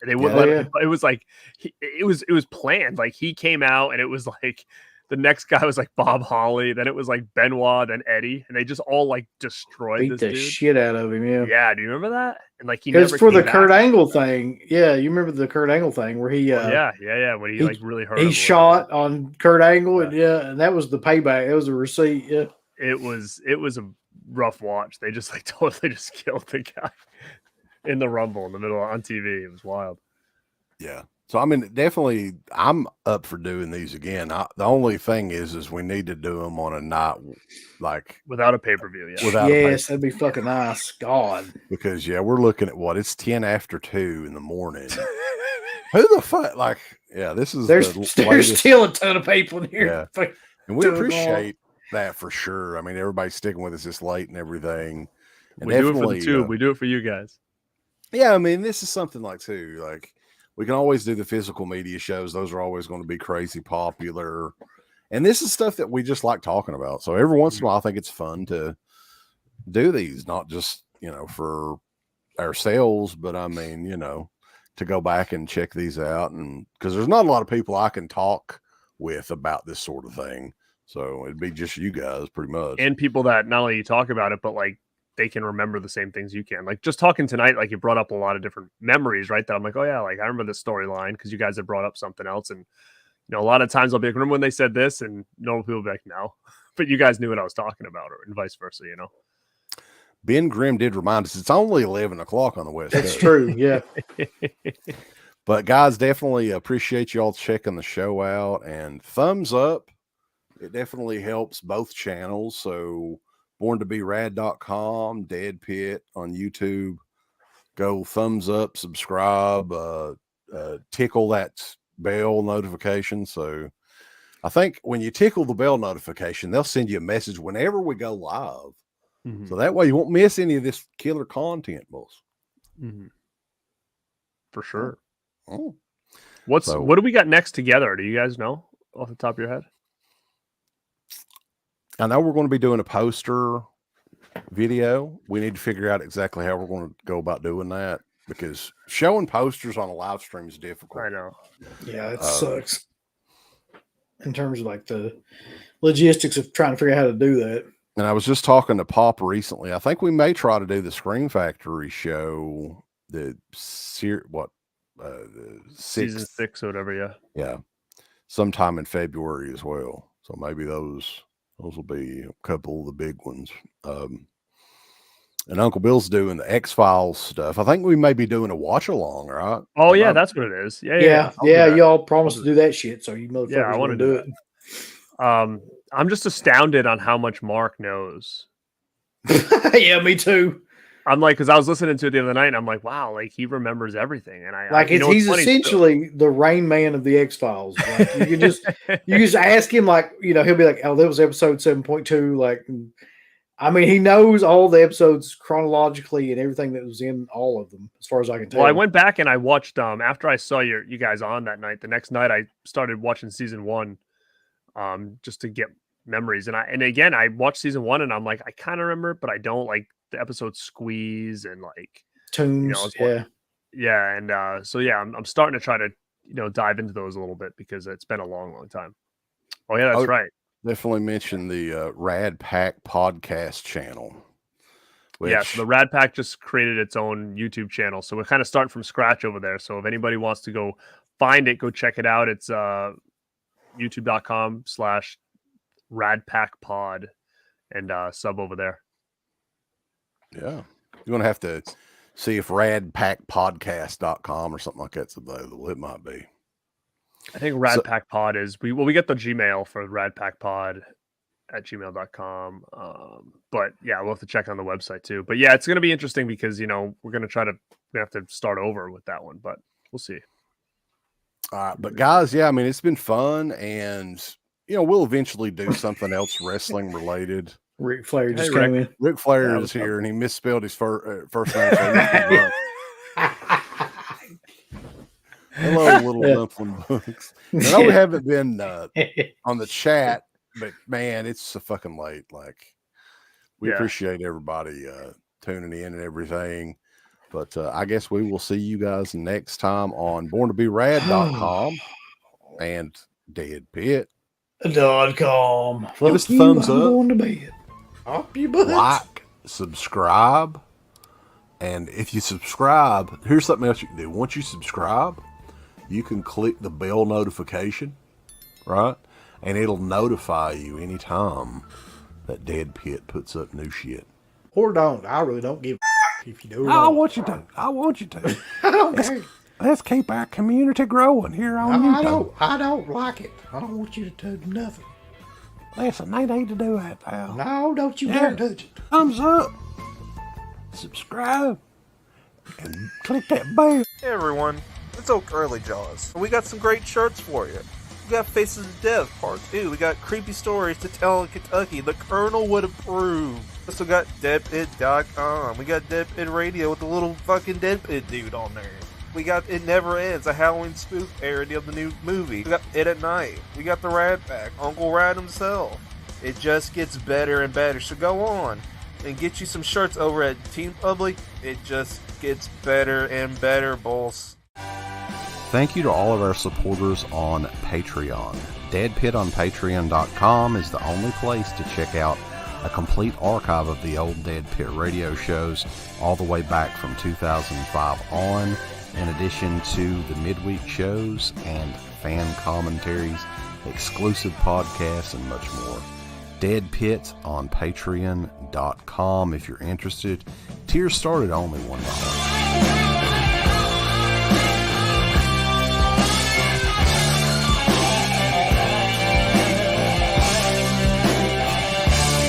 They wouldn't let him. It was like it was planned. Like he came out, and it was like the next guy was like Bob Holly, then it was like Benoit, then Eddie, and they just all like destroyed beat this the dude. Shit out of him. Yeah. Do you remember that? And like he never for the back. Kurt Angle thing. Yeah, you remember the Kurt Angle thing where he when he like really hurt. He shot on Kurt Angle, and that was the payback. That was a receipt. Yeah, it was a rough watch. They just like totally just killed the guy in the Rumble in the middle on TV. It was wild. Yeah. So, I mean, definitely, I'm up for doing these again. The only thing is we need to do them on a night, like... Without a pay-per-view, yeah. Yes, that'd be fucking nice. God. Because, yeah, we're looking at what? It's 10 after 2 in the morning. Who the fuck? Like, yeah, this is there's still a ton of people in here. Yeah. And we appreciate that for sure. I mean, everybody's sticking with us this late and everything. And we do it for the tube. We do it for you guys. Yeah, I mean, this is something like, too, like... We can always do the physical media shows. Those are always going to be crazy popular. And this is stuff that we just like talking about. So every once in a while, I think it's fun to do these, not just, for ourselves, but I mean, to go back and check these out. And because there's not a lot of people I can talk with about this sort of thing. So it'd be just you guys pretty much. And people that not only you talk about it, but like, they can remember the same things you can. Like just talking tonight, like you brought up a lot of different memories, right? That I'm like, oh yeah, like I remember this storyline because you guys had brought up something else. And a lot of times I'll be like, remember when they said this? And normal people will be like, no. But you guys knew what I was talking about, or and vice versa, Ben Grimm did remind us it's only 11 o'clock on the West Coast. That's true, yeah. But guys, definitely appreciate y'all checking the show out, and thumbs up. It definitely helps both channels. So BornToBeRad.com, Dead Pit on YouTube. Go thumbs up, subscribe, tickle that bell notification. So I think when you tickle the bell notification, they'll send you a message whenever we go live. Mm-hmm. So that way you won't miss any of this killer content, boss. Mm-hmm. For sure. Oh. What do we got next together? Do you guys know off the top of your head? I know we're going to be doing a poster video. We need to figure out exactly how we're going to go about doing that, because showing posters on a live stream is difficult. I know. Yeah, it sucks in terms of like the logistics of trying to figure out how to do that. And I was just talking to Pop recently. I think we may try to do the Scream Factory show, season 6 or whatever. Yeah. Yeah. Sometime in February as well. So maybe those will be a couple of the big ones. And Uncle Bill's doing the X-Files stuff. I think we may be doing a watch along, right? Oh yeah, that's what it is. Yeah. Y'all promised to do that shit, so you motherfuckers I want to do it. I'm just astounded on how much Mark knows. Yeah, me too. I'm like, because I was listening to it the other night, and I'm like, wow, like he remembers everything. And he's essentially the Rain Man of the X-Files. Like, you just ask him, like, he'll be like, oh, that was episode 7.2, like, I mean, he knows all the episodes chronologically and everything that was in all of them, as far as I can tell. Well, I went back and I watched after I saw you guys on that night. The next night, I started watching season 1, just to get memories. And again, I watched season 1, and I'm like, I kind of remember it, but I don't. Like the episode Squeeze and like Tunes, yeah, and so yeah, I'm starting to try to dive into those a little bit because it's been a long, long time. Oh yeah, that's right. Definitely mention the Rad Pack podcast channel. Yeah, so the Rad Pack just created its own YouTube channel. So we're kind of starting from scratch over there. So if anybody wants to go find it, go check it out. It's youtube.com/radpackpod and sub over there. Yeah. You're going to have to see if radpackpodcast.com or something like that's available. It might be. I think radpackpod is we get the Gmail for radpackpod@gmail.com. But yeah, we'll have to check on the website too. But yeah, it's going to be interesting because we're going to have to start over with that one, but we'll see. All right, but guys, yeah, I mean, it's been fun, and we'll eventually do something else wrestling related. Ric Flair just came in. Ric Flair is here, and he misspelled his first name. So hello, little dumpling books. I know we haven't been on the chat, but man, it's so fucking late. Like, we appreciate everybody tuning in and everything. But I guess we will see you guys next time on BornToBeRad.com and DeadPit.com. Give us a thumbs up. Going to bed. Up your butt. Like, subscribe. And if you subscribe, here's something else you can do. Once you subscribe, you can click the bell notification, right? And it'll notify you anytime that Dead Pit puts up new shit. Or don't. I really don't give a if you do. I want you to. I want you to. I don't care. Let's keep our community growing here on YouTube. I don't like it. I don't want you to do nothing. Listen, they need to do that, pal. No, don't you dare touch it. Thumbs up. Subscribe. And click that bell. Hey everyone, it's Oak Early Jaws. We got some great shirts for you. We got Faces of Death Part 2. We got Creepy Stories to Tell in Kentucky. The Colonel Would Approve. We also got Deadpit.com. We got Deadpit Radio with the little fucking Deadpit dude on there. We got It Never Ends, a Halloween spoof parody of the new movie. We got It at Night. We got the Rad Pack, Uncle Rad himself. It just gets better and better, so go on and get you some shirts over at Team Public. It just gets better and better, boss. Thank you to all of our supporters on Patreon. Deadpit on Patreon.com is the only place to check out a complete archive of the old Dead Pit radio shows all the way back from 2005 on, in addition to the midweek shows and fan commentaries, exclusive podcasts, and much more. Dead Pit on Patreon.com if you're interested. Tiers start at only $1.